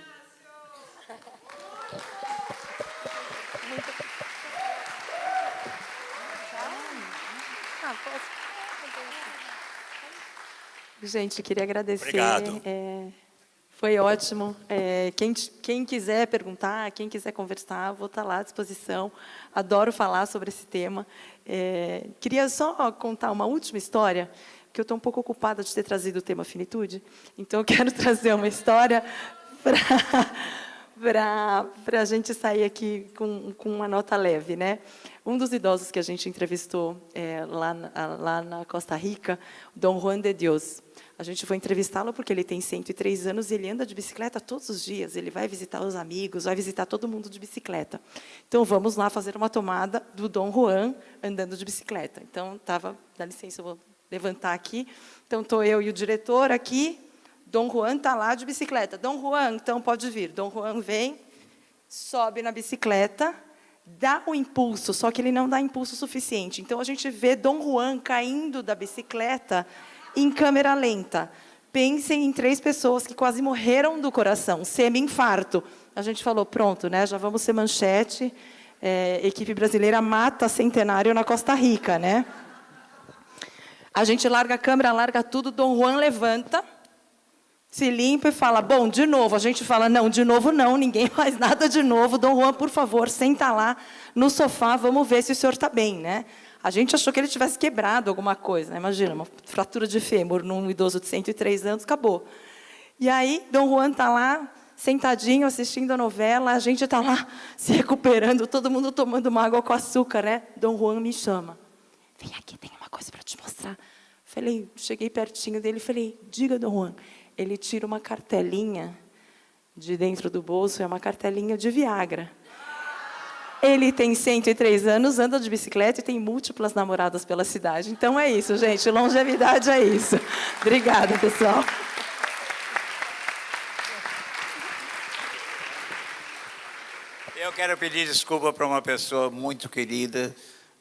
Gente, queria agradecer. Obrigado. Foi ótimo. Quem quiser perguntar, quem quiser conversar, vou estar lá à disposição. Adoro falar sobre esse tema. Queria só contar uma última história, porque eu estou um pouco ocupada de ter trazido o tema finitude. Então, eu quero trazer uma história para a gente sair aqui com uma nota leve, né? Um dos idosos que a gente entrevistou lá na Costa Rica, Dom Juan de Dios. A gente foi entrevistá-lo porque ele tem 103 anos e ele anda de bicicleta todos os dias. Ele vai visitar os amigos, vai visitar todo mundo de bicicleta. Então, vamos lá fazer uma tomada do Dom Juan andando de bicicleta. Então, dá licença, eu vou levantar aqui. Então, estou eu e o diretor aqui. Dom Juan está lá de bicicleta. Dom Juan, então, pode vir. Dom Juan vem, sobe na bicicleta, dá o impulso, só que ele não dá impulso suficiente. Então, a gente vê Dom Juan caindo da bicicleta em câmera lenta. Pensem em 3 pessoas que quase morreram do coração, semi-infarto. A gente falou, pronto, né? Já vamos ser manchete. Equipe brasileira mata centenário na Costa Rica, né? A gente larga a câmera, larga tudo, Dom Juan levanta, se limpa e fala, bom, de novo. A gente fala, não, de novo não, ninguém faz nada de novo. Dom Juan, por favor, senta lá no sofá, vamos ver se o senhor está bem, né? A gente achou que ele tivesse quebrado alguma coisa, né? Imagina, uma fratura de fêmur num idoso de 103 anos, acabou. E aí, Dom Juan está lá, sentadinho, assistindo a novela, a gente está lá se recuperando, todo mundo tomando uma água com açúcar, né? Dom Juan me chama. Vem aqui, tem uma coisa para te mostrar. Cheguei pertinho dele e falei, diga, Dom Juan. Ele tira uma cartelinha de dentro do bolso, é uma cartelinha de Viagra. Ele tem 103 anos, anda de bicicleta e tem múltiplas namoradas pela cidade. Então é isso, gente. Longevidade é isso. Obrigada, pessoal. Eu quero pedir desculpa para uma pessoa muito querida,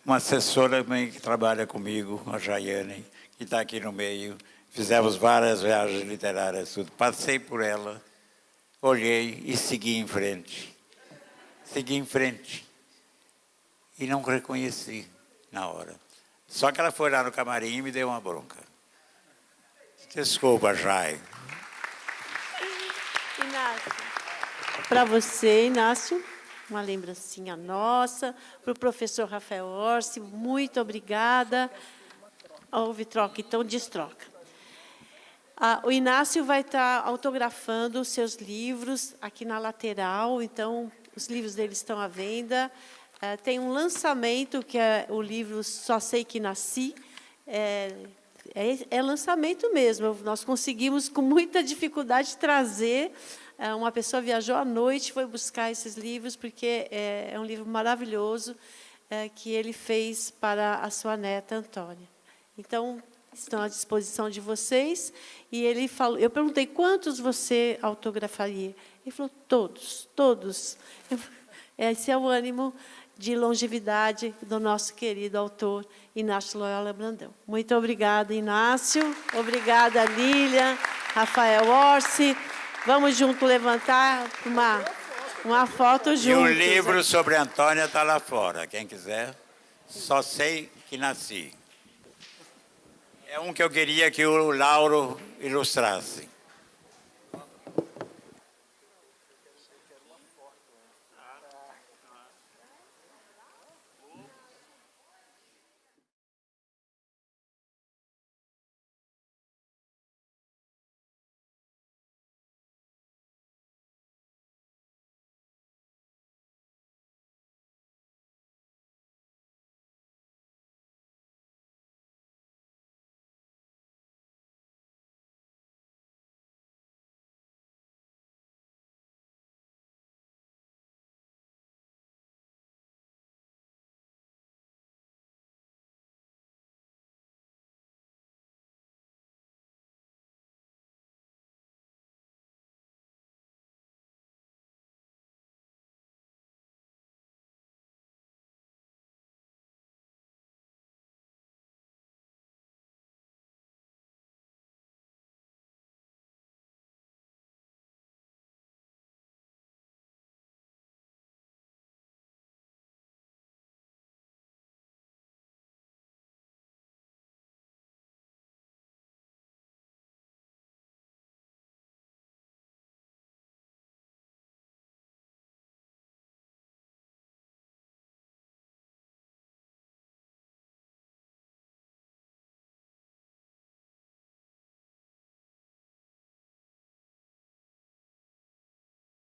uma assessora que trabalha comigo, a Jaiane, que está aqui no meio. Fizemos várias viagens literárias, tudo. Passei por ela, olhei e segui em frente. Segui em frente. E não reconheci na hora. Só que ela foi lá no camarim e me deu uma bronca. Desculpa, Jai. Inácio, para você, Inácio, uma lembrancinha nossa. Para o professor Rafael Orsi, muito obrigada. Houve troca, então destroca. O Inácio vai estar autografando os seus livros aqui na lateral, então os livros dele estão à venda. Tem um lançamento, que é o livro Só Sei Que Nasci. É lançamento mesmo. Nós conseguimos, com muita dificuldade, trazer. Uma pessoa viajou à noite, foi buscar esses livros, porque é um livro maravilhoso que ele fez para a sua neta, Antônia. Então, estão à disposição de vocês. E ele falou, eu perguntei, quantos você autografaria? Ele falou, todos, todos. Esse é o ânimo de longevidade do nosso querido autor, Inácio Loyola Brandão. Muito obrigada, Inácio. Obrigada, Lília, Rafael Orsi. Vamos junto levantar uma foto juntos. E o livro sobre Antônia está lá fora. Quem quiser, Só Sei Que Nasci. É um que eu queria que o Lauro ilustrasse.